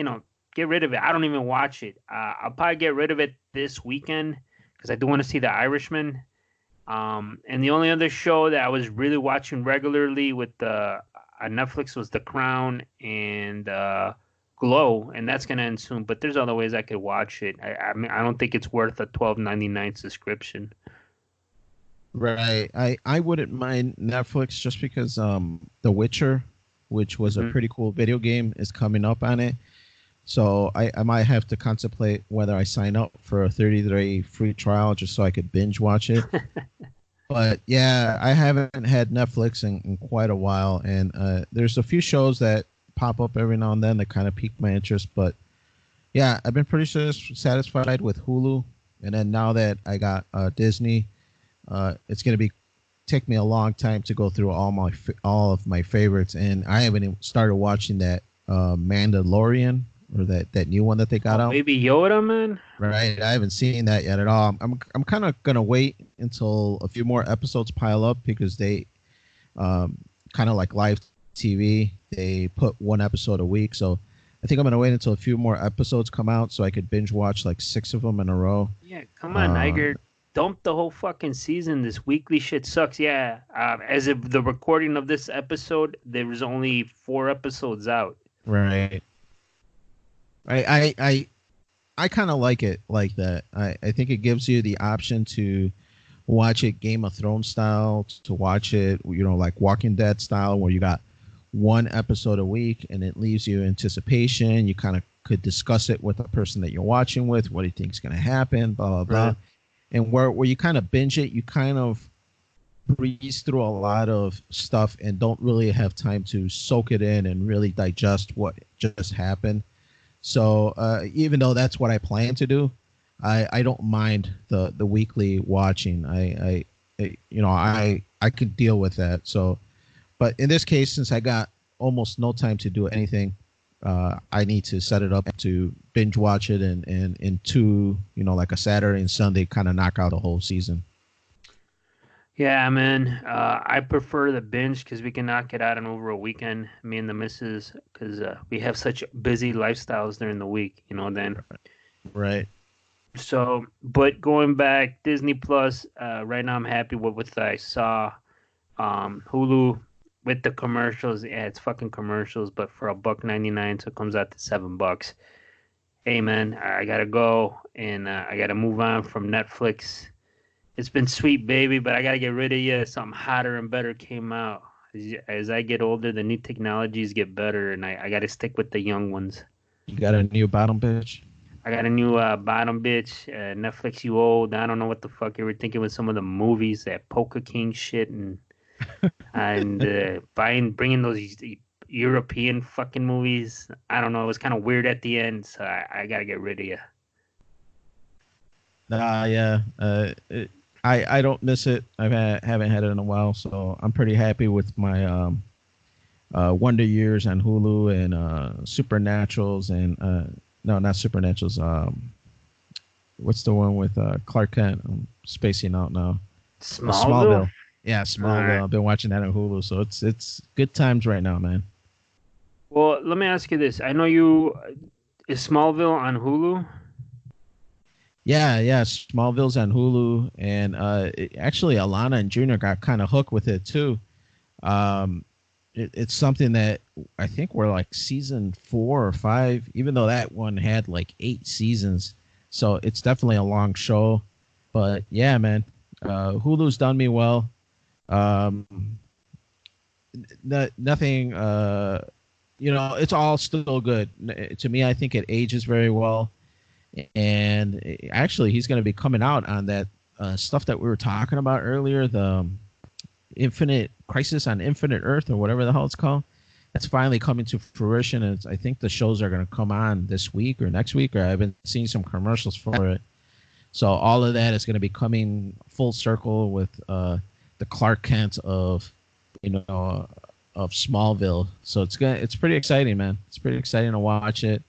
Get rid of it. I don't even watch it. I'll probably get rid of it this weekend because I do want to see The Irishman." And the only other show that I was really watching regularly with on Netflix was The Crown and Glow, and that's gonna end soon. But there's other ways I could watch it. I mean, I don't think it's worth a $12.99 subscription. Right. I wouldn't mind Netflix just because The Witcher, which was a Hmm. pretty cool video game, is coming up on it. So I might have to contemplate whether I sign up for a 30-day free trial just so I could binge watch it. But yeah, I haven't had Netflix in quite a while, and there's a few shows that pop up every now and then that kind of pique my interest. But Yeah, I've been pretty satisfied with Hulu, and then now that I got Disney, it's gonna be take me a long time to go through all of my favorites, and I haven't even started watching that Mandalorian or that new one that they got Oh, out. Baby Yoda, man. Right, I haven't seen that yet at all. I'm kind of gonna wait until a few more episodes pile up because they um, kind of like live TV. They put one episode a week, so I think I'm gonna wait until a few more episodes come out so I could binge watch like six of them in a row. Yeah, come on, Uh, Niger. Dump the whole fucking season. This weekly shit sucks. Yeah. As of the recording of this episode, there was only 4 episodes out. right. I kind of like it like that. I think it gives you the option to watch it Game of Thrones style, to watch it, like Walking Dead style, where you got one episode a week and it leaves you anticipation. You kind of could discuss it with the person that you're watching with, what do you think is going to happen, blah, blah, blah. Right. And where you kind of binge it, you kind of breeze through a lot of stuff and don't really have time to soak it in and really digest what just happened. So even though that's what I plan to do, I don't mind the weekly watching. I could deal with that. So, but in this case, since I got almost no time to do anything, I need to set it up to binge watch it and in two, like a Saturday and Sunday, kind of knock out the whole season. Yeah, man. I prefer the binge because we can knock it out in over a weekend. Me and the missus, because we have such busy lifestyles during the week. Then. Right. So, but going back, Disney Plus. Right now, I'm happy with what I saw. Hulu with the commercials. Yeah, it's fucking commercials, but for $1.99, so it comes out to $7. Hey, man, I gotta go and I gotta move on from Netflix. It's been sweet, baby, but I gotta get rid of you. Something hotter and better came out. As I get older, the new technologies get better, and I gotta stick with the young ones. You got a new bottom bitch? I got a new bottom bitch. Netflix, you old. I don't know what the fuck you were thinking with some of the movies, that Poker King shit, and bringing those European fucking movies. I don't know. It was kind of weird at the end, so I gotta get rid of you. Yeah. I don't miss it. Haven't had it in a while, so I'm pretty happy with my Wonder Years on Hulu and Supernaturals and no, not Supernaturals. What's the one with Clark Kent? I'm spacing out now. Smallville. Smallville. Yeah, Smallville. I've been watching that on Hulu, so it's good times right now, man. Well, let me ask you this. I know you is Smallville on Hulu? Yeah. Smallville's on Hulu, and actually, Alana and Junior got kind of hooked with it too. Um, it's something that I think we're like season 4 or 5, even though that one had like 8 seasons. So it's definitely a long show. But yeah, man, Hulu's done me well. Um, Nothing, it's all still good. To me, I think it ages very well. And actually, he's going to be coming out on that stuff that we were talking about earlier, the Infinite Crisis on Infinite Earth or whatever the hell it's called. That's finally coming to fruition, and I think the shows are going to come on this week or next week, or I've been seeing some commercials for it. So all of that is going to be coming full circle with the Clark Kent of Smallville. So it's pretty exciting, man. It's pretty exciting to watch it.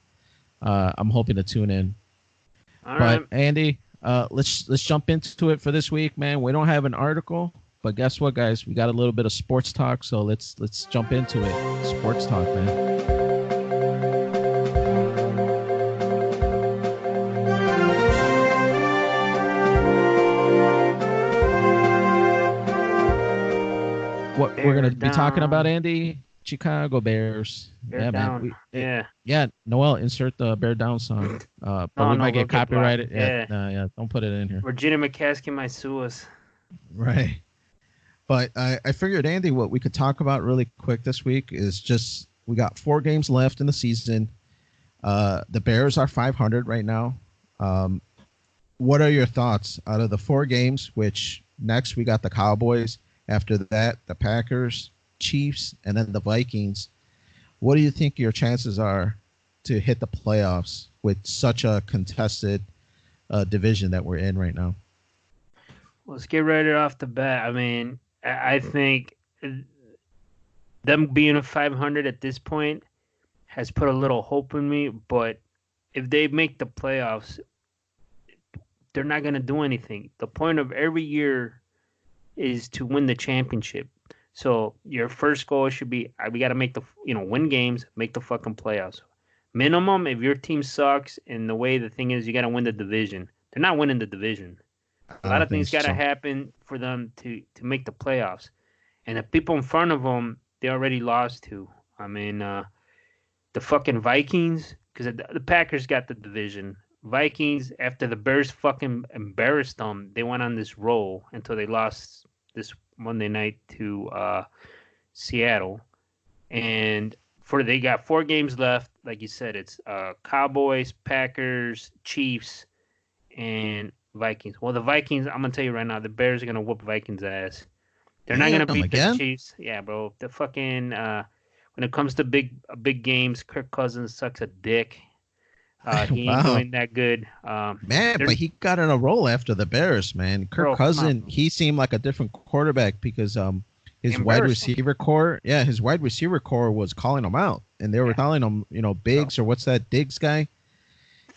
I'm hoping to tune in. All But right. Andy, let's jump into it for this week, man. We don't have an article, but guess what, guys? We got a little bit of sports talk, so let's jump into it. Sports talk, man. What we're Bear gonna be talking about, down. Andy? Chicago Bears. Bear Yeah, man. down. Yeah. Yeah, Noel, insert the Bear Down song. But No, we no, might we'll get get blocked. copyrighted. Yeah, Yeah. yeah. Don't put it in here. Regina McCaskey might sue us. Right. But I figured, Andy, what we could talk about really quick this week is just we got 4 games left in the season. The Bears are 500 right now. What are your thoughts out of the 4 games? Which next we got the Cowboys. After that, the Packers, Chiefs, and then the Vikings. What do you think your chances are to hit the playoffs with such a contested division that we're in right now. Let's get right off the bat. I mean, I think them being a 500 at this point has put a little hope in me. But if they make the playoffs, they're not going to do anything. The point of every year is to win the championship. So your first goal should be we got to make win games, make the fucking playoffs. Minimum, if your team sucks, and the way the thing is, you got to win the division. They're not winning the division. A lot of things got to happen for them to make the playoffs. And the people in front of them, they already lost to. I mean, the fucking Vikings, because the Packers got the division. Vikings, after the Bears fucking embarrassed them, they went on this roll until they lost this Monday night to Seattle. And they got 4 games left. Like you said, it's Cowboys, Packers, Chiefs, and Vikings. Well, the Vikings, I'm going to tell you right now, the Bears are going to whoop Vikings' ass. They're not going to beat the Chiefs. Yeah, bro. The fucking, when it comes to big games, Kirk Cousins sucks a dick. He ain't doing that good. Man, but he got in a roll after the Bears, man. Kirk Cousins, he seemed like a different quarterback because his wide receiver core was calling him out. And they were calling him, Biggs or what's that Diggs guy?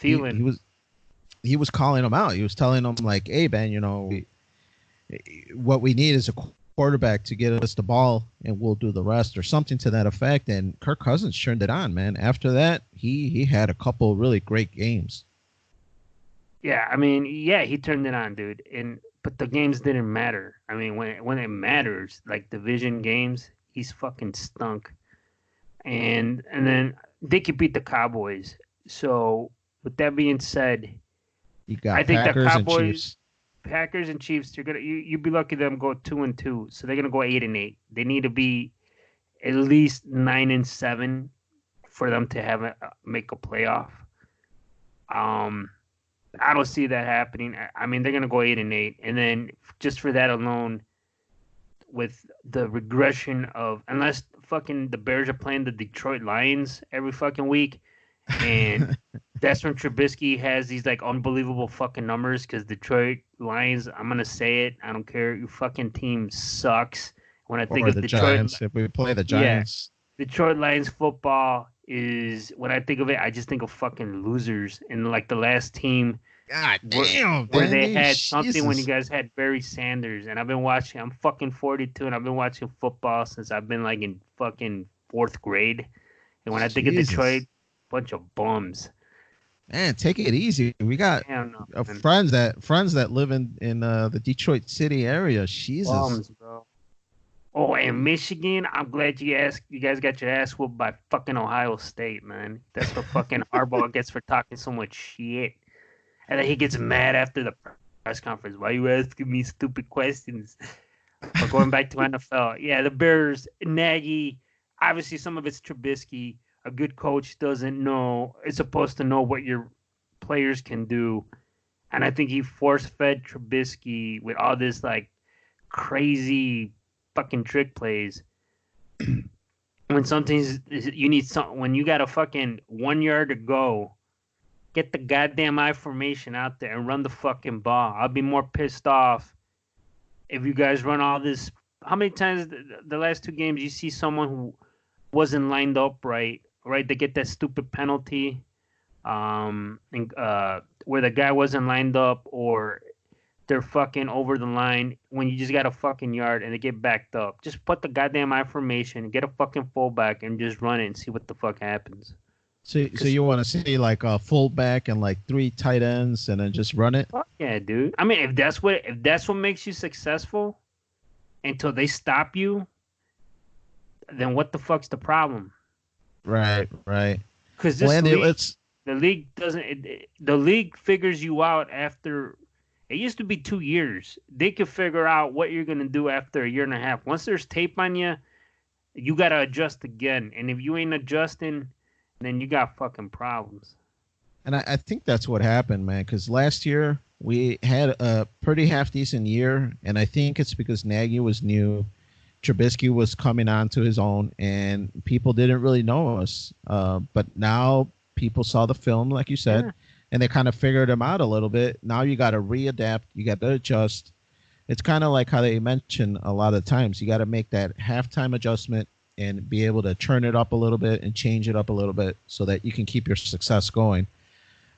Thielen. He was calling him out. He was telling him like, hey, man, what we need is a quarterback to get us the ball and we'll do the rest or something to that effect. And Kirk Cousins turned it on, man. After that, he had a couple really great games. Yeah, I mean, he turned it on, dude. But the games didn't matter. I mean, when it matters, like division games, he's fucking stunk. And then they could beat the Cowboys. So with that being said, you got I think Packers the Cowboys, and Chiefs. Packers and Chiefs, they're gonna you'd be lucky them go 2-2. So they're gonna go 8-8. They need to be at least 9-7 for them to make a playoff. I don't see that happening. I mean, they're gonna go 8-8, and then just for that alone, with the regression of unless fucking the Bears are playing the Detroit Lions every fucking week, and that's when Trubisky has these like unbelievable fucking numbers because Detroit Lions, I'm gonna say it, I don't care, your fucking team sucks. When I think of Detroit Giants, if we play the Giants, Detroit Lions football is when I think of it, I just think of fucking losers. And like the last team, God damn, where they had something when you guys had Barry Sanders, and I've been watching. I'm fucking 42, and I've been watching football since I've been like in fucking 4th grade. And when I think of Detroit, bunch of bums. Man, take it easy. We got friends that live in the Detroit City area. Jesus. Bums, bro. Oh, and Michigan, I'm glad you guys got your ass whooped by fucking Ohio State, man. That's what fucking Harbaugh gets for talking so much shit. And then he gets mad after the press conference. Why are you asking me stupid questions? But going back to NFL, yeah, the Bears, Nagy, obviously some of it's Trubisky. A good coach is supposed to know what your players can do. And I think he force-fed Trubisky with all this, like, crazy fucking trick plays. When sometimes you need when you got a fucking 1 yard to go, get the goddamn I formation out there and run the fucking ball. I'll be more pissed off if you guys run all this. How many times the last 2 games you see someone who wasn't lined up right? They get that stupid penalty where the guy wasn't lined up or they're fucking over the line when you just got a fucking yard and they get backed up. Just put the goddamn I formation, get a fucking fullback, and just run it and see what the fuck happens. So you want to see like a fullback and like 3 tight ends and then just run it? Fuck yeah, dude. I mean, if that's what makes you successful until they stop you, then what the fuck's the problem? Right. Because the league doesn't. The league figures you out after. It used to be 2 years. They could figure out what you're gonna do after a year and a half. Once there's tape on you, you gotta adjust again. And if you ain't adjusting, then you got fucking problems. And I think that's what happened, man. Because last year we had a pretty half-decent year, and I think it's because Nagy was new, Trubisky was coming on to his own, and people didn't really know us. But now people saw the film, like you said, Yeah. and they kind of figured them out a little bit. Now you got to readapt. You got to adjust. It's kind of like how they mention a lot of times. You got to make that halftime adjustment and be able to turn it up a little bit and change it up a little bit so that you can keep your success going.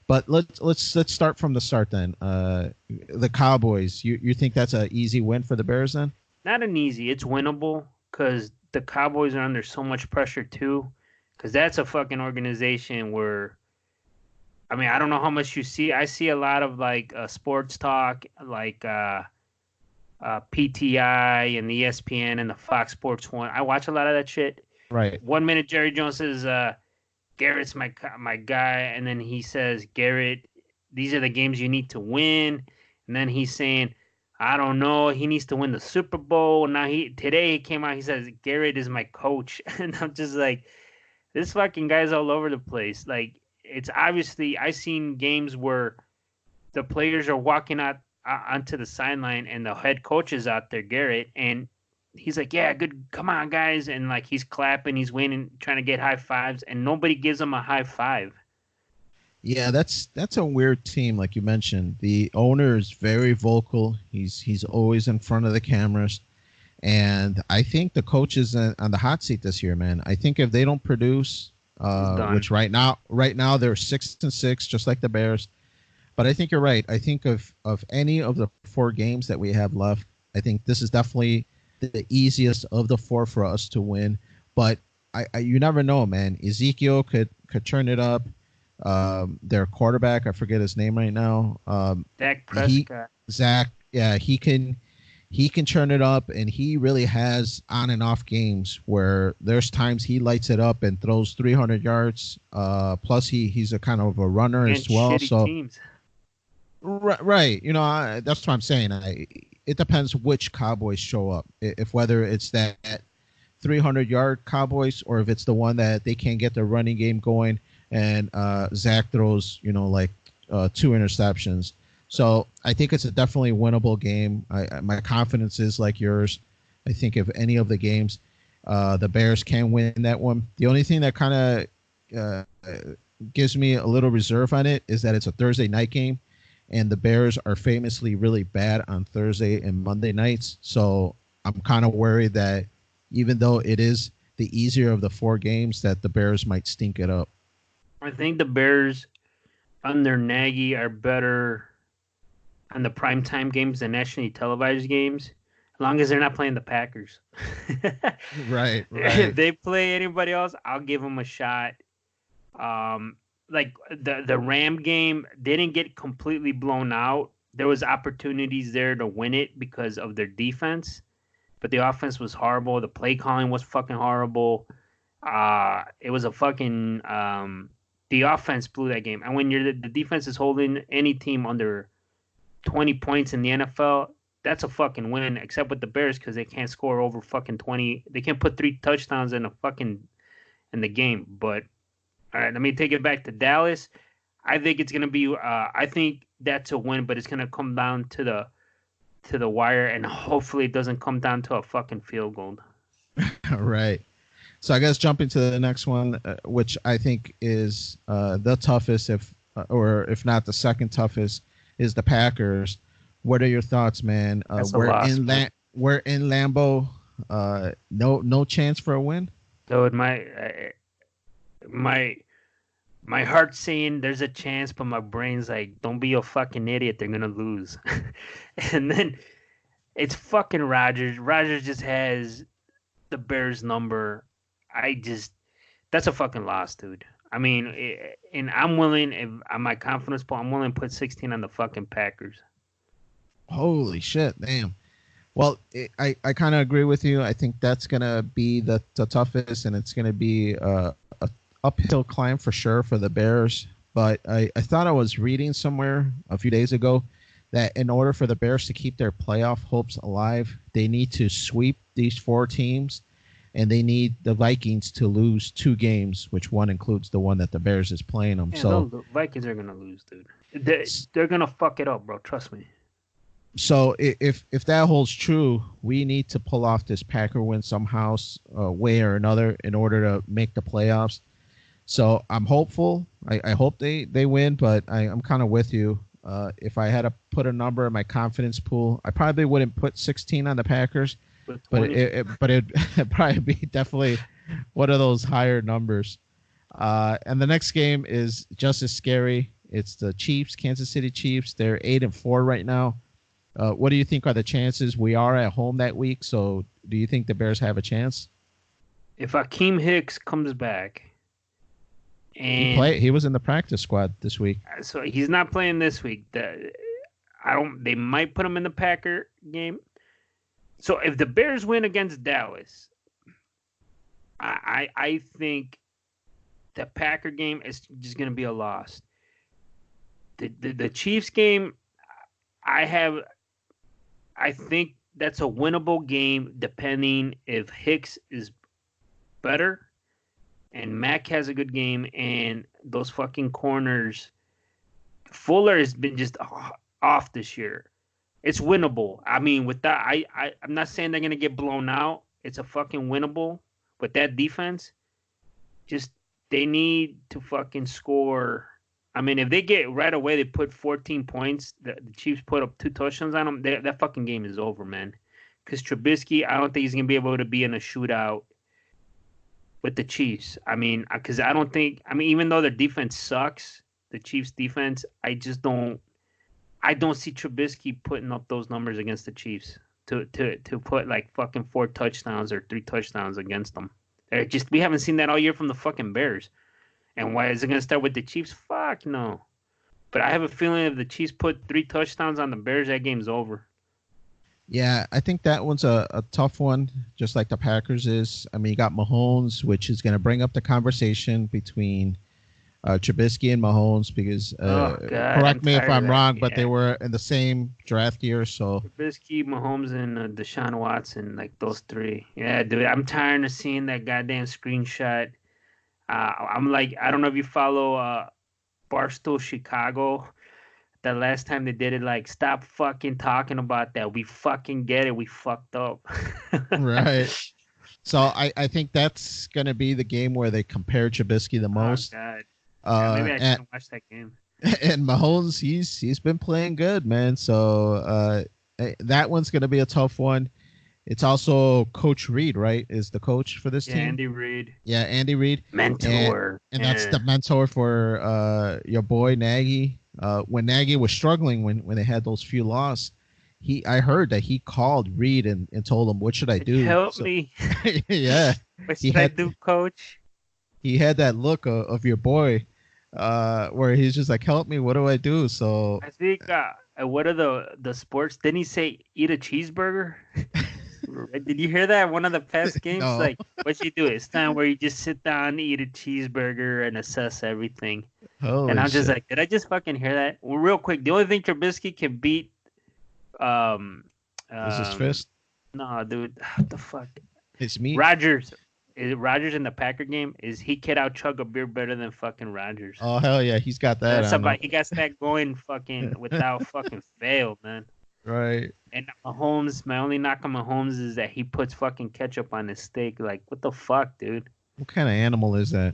But let's start from the start then. The Cowboys. You think that's an easy win for the Bears then? Not an easy. It's winnable because the Cowboys are under so much pressure too. Because that's a fucking organization where, I mean, I don't know how much you see. I see a lot of like sports talk, like PTI and the ESPN and the Fox Sports One. I watch a lot of that shit. Right. 1 minute Jerry Jones says, Garrett's my guy, and then he says, Garrett, these are the games you need to win. And then he's saying, I don't know, he needs to win the Super Bowl. Now today he came out, he says, Garrett is my coach. And I'm just like, this fucking guy's all over the place. Like, it's obviously, I've seen games where the players are walking out onto the sideline and the head coach is out there, Garrett, and he's like, yeah, good, come on, guys. And like, he's clapping, he's winning, trying to get high fives, and nobody gives him a high five. Yeah, that's a weird team, like you mentioned. The owner is very vocal. He's always in front of the cameras. And I think the coach is on the hot seat this year, man. I think if they don't produce, which right now they're 6-6, just like the Bears. But I think you're right. I think of any of the 4 games that we have left, I think this is definitely the easiest of the 4 for us to win. But you never know, man. Ezekiel could turn it up. Their quarterback, I forget his name right now. Dak Prescott. Zach, yeah, he can turn it up, and he really has on and off games where there's times he lights it up and throws 300 yards. Plus, he's a kind of a runner and as well. So, teams. Right, you know, that's what I'm saying. It depends which Cowboys show up. If whether it's that 300-yard Cowboys or if it's the one that they can't get their running game going and Zach throws, like 2 interceptions. So I think it's a definitely winnable game. My confidence is like yours. I think if any of the games, the Bears can win that one. The only thing that kind of gives me a little reserve on it is that it's a Thursday night game, and the Bears are famously really bad on Thursday and Monday nights. So I'm kind of worried that even though it is the easier of the 4 games, that the Bears might stink it up. I think the Bears under Nagy are better on the primetime games than nationally televised games, as long as they're not playing the Packers. Right. If they play anybody else, I'll give them a shot. Like the Ram game, they didn't get completely blown out. There was opportunities there to win it because of their defense, but the offense was horrible. The play calling was fucking horrible. It was a fucking the offense blew that game. And when the defense is holding any team under 20 points in the NFL, that's a fucking win, except with the Bears because they can't score over fucking 20. They can't put 3 touchdowns in the game. But all right, let me take it back to Dallas. I think it's gonna be. I think that's a win, but it's gonna come down to the wire, and hopefully it doesn't come down to a fucking field goal. All right. So I guess jumping to the next one, which I think is the toughest, if not the second toughest, is the Packers. What are your thoughts, man? We're in Lambeau. No chance for a win. Dude, my heart's saying there's a chance, but my brain's like, don't be a fucking idiot. They're gonna lose. And then it's fucking Rodgers. Rodgers just has the Bears number. That's a fucking loss, dude. I mean, and I'm willing, if on my confidence poll, I'm willing to put 16 on the fucking Packers. Holy shit, damn. Well, I kind of agree with you. I think that's going to be the toughest, and it's going to be a uphill climb for sure for the Bears. But I thought I was reading somewhere a few days ago that in order for the Bears to keep their playoff hopes alive, they need to sweep these 4 teams. And they need the Vikings to lose 2 games, which one includes the one that the Bears is playing them. Yeah, so the Vikings are gonna lose, dude. They're gonna fuck it up, bro. Trust me. So if that holds true, we need to pull off this Packer win somehow, way or another, in order to make the playoffs. So I'm hopeful. I hope they win, but I'm kind of with you. If I had to put a number in my confidence pool, I probably wouldn't put 16 on the Packers, With but 20. it'd probably be definitely one of those higher numbers. And the next game is just as scary. It's the Chiefs, Kansas City Chiefs. They're 8-4 right now. What do you think are the chances? We are at home that week, so do you think the Bears have a chance? If Akeem Hicks comes back, and He was in the practice squad this week. so he's not playing this week. They might put him in the Packer game. So if the Bears win against Dallas, I think the Packer game is just going to be a loss. The Chiefs game, I think that's a winnable game depending if Hicks is better and Mack has a good game and those fucking corners. Fuller has been just off this year. It's winnable. I mean, with that, I'm not saying they're gonna get blown out. It's a fucking winnable. With that defense, just they need to fucking score. I mean, if they get right away, they put 14 points. The Chiefs put up 2 touchdowns on them. That fucking game is over, man. Because Trubisky, I don't think he's gonna be able to be in a shootout with the Chiefs. I mean, because I don't think. I mean, even though their defense sucks, the Chiefs' defense, I just don't. I don't see Trubisky putting up those numbers against the Chiefs to put like fucking 4 touchdowns or 3 touchdowns against them. We haven't seen that all year from the fucking Bears. And why is it going to start with the Chiefs? Fuck no. But I have a feeling if the Chiefs put 3 touchdowns on the Bears, that game's over. Yeah, I think that one's a tough one, just like the Packers is. I mean, you got Mahomes, which is going to bring up the conversation between Trubisky and Mahomes because correct me if I'm wrong, but they were in the same draft year. So Trubisky, Mahomes, and Deshaun Watson, like those 3. Yeah, dude, I'm tired of seeing that goddamn screenshot. I'm like, I don't know if you follow Barstool Chicago. The last time they did it, like, stop fucking talking about that. We fucking get it. We fucked up. Right. So I think that's going to be the game where they compare Trubisky the most. Oh, God. Maybe I shouldn't watch that game. And Mahomes, he's been playing good, man. So that one's going to be a tough one. It's also Coach Reed, right? Is the coach for this team? Andy Reid. Yeah, Andy Reid. Mentor. And that's the mentor for your boy Nagy. When Nagy was struggling, when they had those few losses, I heard that he called Reed and told him, "What should I do? Help me." Yeah. What should I do, Coach? He had that look of your boy, where he's just like, "Help me! What do I do?" So I think what are the sports? Didn't he say eat a cheeseburger? Did you hear that? One of the past games, No. like what you do? It's time where you just sit down, eat a cheeseburger, and assess everything. Holy and I'm just shit. like, did I just fucking hear that? Well, real quick, the only thing Trubisky can beat, Is his fist? No, dude, what the fuck? It's me. Rodgers in the Packer game is he could out chug a beer better than fucking Rodgers. Oh hell yeah, he's got that. He got that going fucking without fucking fail, man. Right. And Mahomes, my only knock on Mahomes is that he puts fucking ketchup on his steak. Like, what the fuck, dude? What kind of animal is that?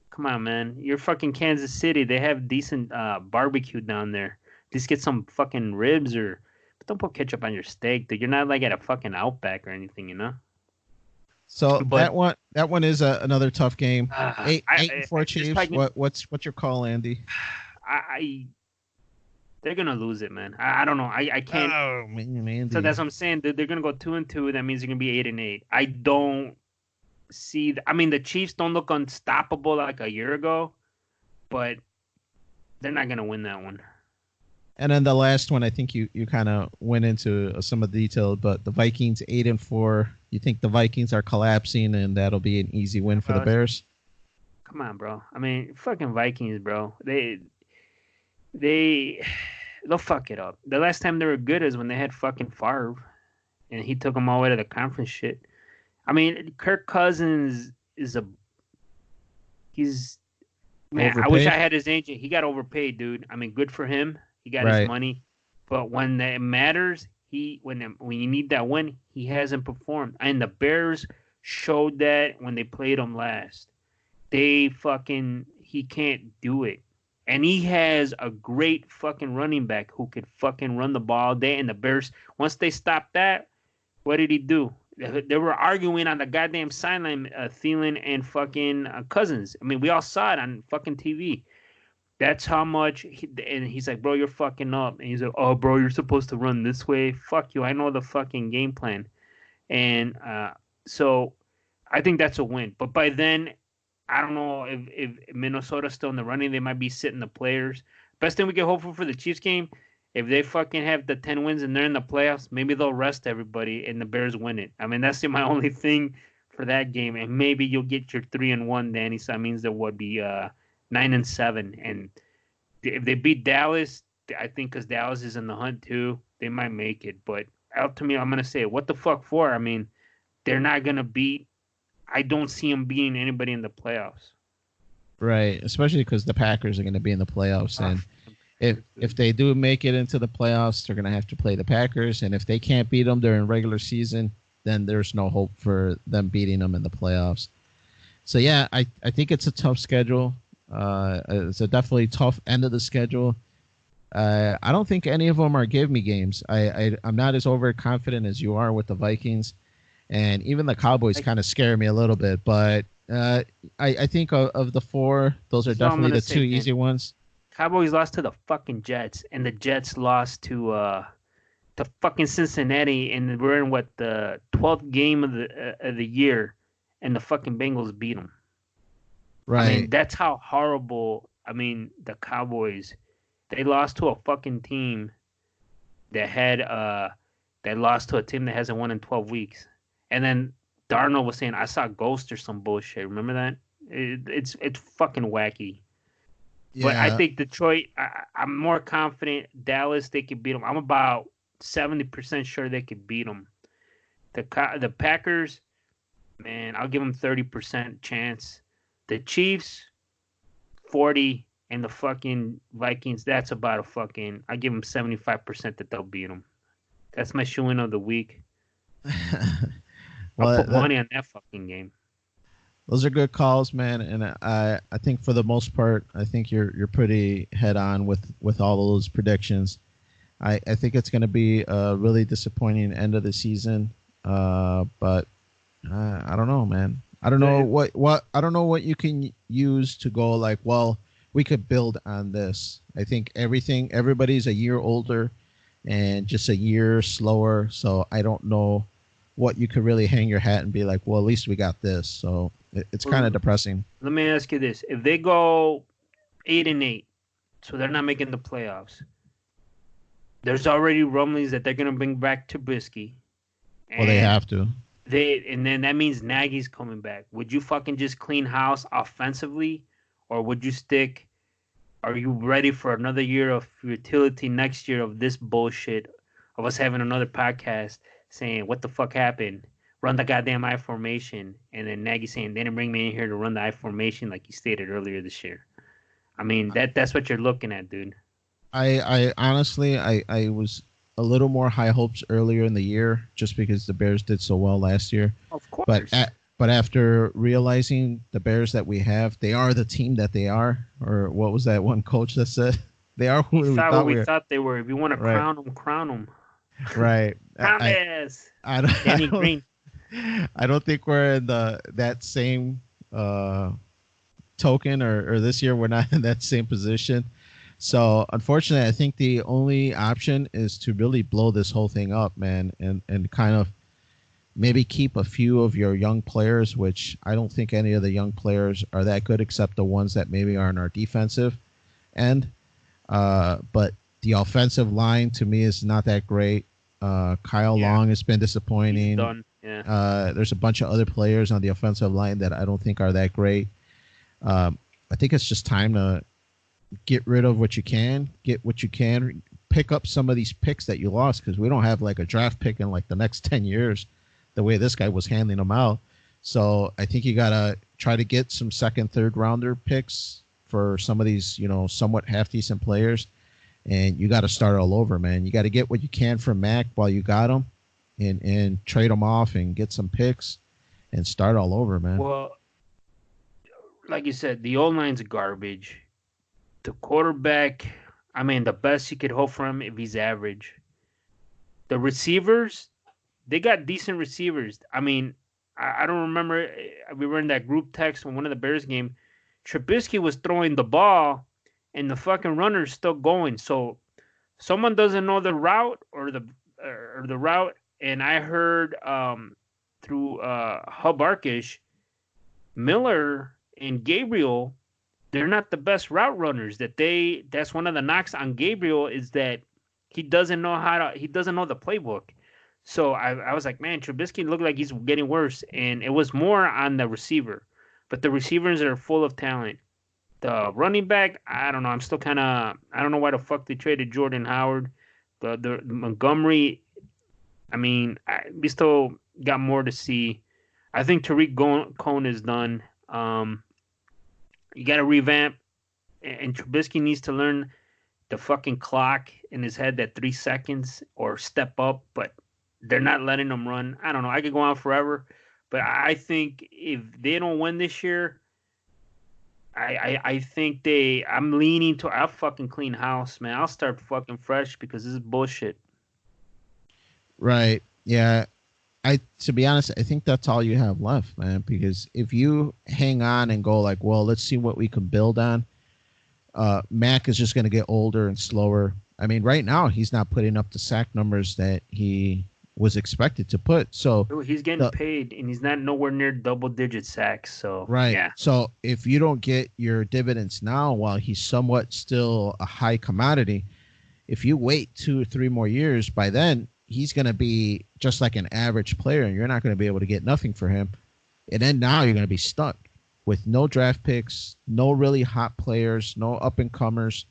Come on, man. You're fucking Kansas City. They have decent barbecue down there. Just get some fucking ribs but don't put ketchup on your steak, dude. You're not like at a fucking Outback or anything, you know? So that one is another tough game. 8-4 Chiefs. What's your call, Andy? They're gonna lose it, man. I don't know. I can't. Oh man, Andy. So that's what I'm saying. They're gonna go 2-2. That means they're gonna be 8-8. I don't see. I mean, the Chiefs don't look unstoppable like a year ago, but they're not gonna win that one. And then the last one, I think you kind of went into some of the detail, but the Vikings 8-4. You think the Vikings are collapsing, and that'll be an easy win for the Bears? Come on, bro. I mean, fucking Vikings, bro. They'll fuck it up. The last time they were good is when they had fucking Favre, and he took them all the way to the conference shit. I mean, Kirk Cousins he's man. Overpaid? I wish I had his agent. He got overpaid, dude. I mean, good for him. He got his money, but when it matters, when you need that win, he hasn't performed. And the Bears showed that when they played him last. he can't do it. And he has a great fucking running back who could fucking run the ball all day. And the Bears, once they stopped that, what did he do? They were arguing on the goddamn sideline, Thielen and fucking Cousins. I mean, we all saw it on fucking TV. That's how much. And he's like, bro, you're fucking up. And he's like, oh, bro, you're supposed to run this way. Fuck you. I know the fucking game plan. And so I think that's a win. But by then, I don't know if Minnesota's still in the running. They might be sitting the players. Best thing we can hope for the Chiefs game, if they fucking have the 10 wins and they're in the playoffs, maybe they'll rest everybody and the Bears win it. I mean, that's my only thing for that game. And maybe you'll get your 3-1, Danny. So that means there would be 9-7. And if they beat Dallas, I think because Dallas is in the hunt too, they might make it. But ultimately, I'm going to say, what the fuck for? I mean, they're not going to beat. I don't see them beating anybody in the playoffs. Right, especially because the Packers are going to be in the playoffs, and if they do make it into the playoffs, they're going to have to play the Packers, and if they can't beat them during regular season, then there's no hope for them beating them in the playoffs. So yeah, I think it's a tough schedule. It's a definitely tough end of the schedule. I don't think any of them are give me games. I'm not as overconfident as you are with the Vikings. And even the Cowboys kind of scare me a little bit, but I think of the four, those are definitely the two easy ones. Cowboys lost to the fucking Jets, and the Jets lost to fucking Cincinnati, and we're in the 12th game of the year, and the fucking Bengals beat them. Right. I mean, that's how horrible. I mean, the Cowboys, they lost to a fucking team that lost to a team that hasn't won in 12 weeks. And then Darnold was saying, I saw Ghost or some bullshit. Remember that? It's fucking wacky. Yeah. But I think Detroit, I'm more confident. Dallas, they could beat them. I'm about 70% sure they could beat them. The Packers, man, I'll give them 30% chance. The Chiefs, 40. And the fucking Vikings, that's about I give them 75% that they'll beat them. That's my shoo-in of the week. I'll put money on that fucking game. Those are good calls, man, and I think for the most part, I think you're pretty head on with all of those predictions. I think it's going to be a really disappointing end of the season, but I don't know, man. I don't know what you can use to go like, well, we could build on this. I think everybody's a year older and just a year slower, so I don't know what you could really hang your hat and be like, well, at least we got this. So it's kind of depressing. Let me ask you this. If they go 8-8, so they're not making the playoffs, there's already rumblings that they're going to bring back Trubisky. Well, they have to. And then that means Nagy's coming back. Would you fucking just clean house offensively, or would you stick? Are you ready for another year of futility next year of this bullshit of us having another podcast saying what the fuck happened? Run the goddamn I formation, and then Nagy saying they didn't bring me in here to run the I formation like you stated earlier this year. I mean that's what you're looking at, dude. I honestly I was a little more high hopes earlier in the year just because the Bears did so well last year. Of course. But after realizing the Bears that we have, they are the team that they are. Or what was that one coach that said? They are who we thought they were. If you want to crown them, crown them. Right. Danny Green. I don't think we're in that same token, or this year we're not in that same position. So unfortunately, I think the only option is to really blow this whole thing up, man, and kind of maybe keep a few of your young players, which I don't think any of the young players are that good except the ones that maybe are in our defensive end. But the offensive line to me is not that great. Kyle Long has been disappointing. He's done. Yeah. There's a bunch of other players on the offensive line that I don't think are that great. I think it's just time to get rid of what you can, pick up some of these picks that you lost, because we don't have like a draft pick in like the next 10 years the way this guy was handing them out. So I think you got to try to get some second, third rounder picks for some of these, somewhat half decent players. And you got to start all over, man. You got to get what you can from Mac while you got him and trade them off and get some picks and start all over, man. Well, like you said, the O-line's garbage. The quarterback, I mean, the best you could hope for him if he's average. The receivers, they got decent receivers. I mean, I don't remember. We were in that group text when one of the Bears game. Trubisky was throwing the ball, and the fucking runner's still going. So someone doesn't know the route or the route. And I heard through Hub Arkish, Miller and Gabriel, they're not the best route runners. That's one of the knocks on Gabriel is that he doesn't know the playbook. So I was like, man, Trubisky looked like he's getting worse, and it was more on the receiver. But the receivers are full of talent. The running back, I don't know. I'm still kind of I don't know why the fuck they traded Jordan Howard. The Montgomery, I mean, we still got more to see. I think Tariq Cohen is done. You got to revamp, and Trubisky needs to learn the fucking clock in his head that 3 seconds or step up, but they're not letting him run. I don't know. I could go on forever, but I think if they don't win this year, I think I'm leaning to I'll fucking clean house, man. I'll start fucking fresh because this is bullshit. Right. Yeah. To be honest, I think that's all you have left, man, because if you hang on and go like, well, let's see what we can build on, Mac is just going to get older and slower. I mean, right now he's not putting up the sack numbers that he was expected to put. So he's getting paid, and he's not nowhere near double-digit sacks. So right. Yeah. So if you don't get your dividends now, while he's somewhat still a high commodity, if you wait 2 or 3 more years, by then he's going to be just like an average player, and you're not going to be able to get nothing for him. And then now you're going to be stuck with no draft picks, no really hot players, no up-and-comers.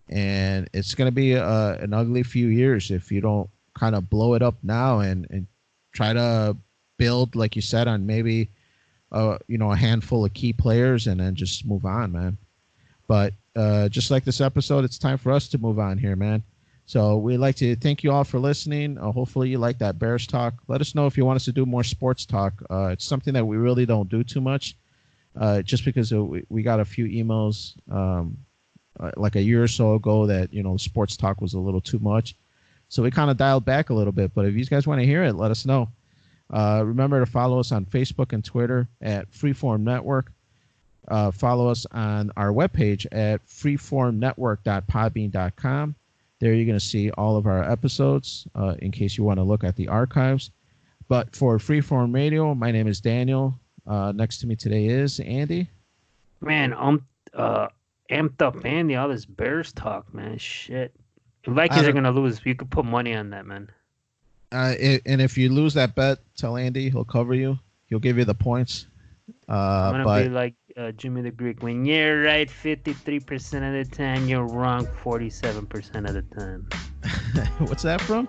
And it's going to be an ugly few years if you don't kind of blow it up now and try to build, like you said, on maybe a handful of key players and then just move on, man. But just like this episode, it's time for us to move on here, man. So we'd like to thank you all for listening. Hopefully you like that Bears talk. Let us know if you want us to do more sports talk. It's something that we really don't do too much, just because we got a few emails like a year or so ago that, sports talk was a little too much. So we kind of dialed back a little bit. But if you guys want to hear it, let us know. Remember to follow us on Facebook and Twitter at Freeform Network. Follow us on our webpage at freeformnetwork.podbean.com. There you're going to see all of our episodes in case you want to look at the archives. But for Freeform Radio, my name is Daniel. Next to me today is Andy. Man, I'm amped up, Andy. All this Bears talk, man. Shit. The Vikings are going to lose. You could put money on that, man. And if you lose that bet, tell Andy. He'll cover you. He'll give you the points. I'm going to be like Jimmy the Greek. When you're right 53% of the time, you're wrong 47% of the time. What's that from?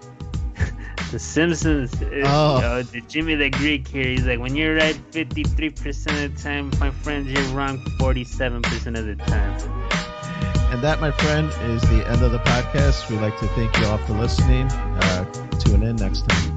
The Simpsons. The Jimmy the Greek here. He's like, when you're right 53% of the time, my friends, you're wrong 47% of the time. And that, my friend, is the end of the podcast. We'd like to thank you all for listening. Tune in next time.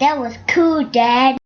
That was cool, Dad.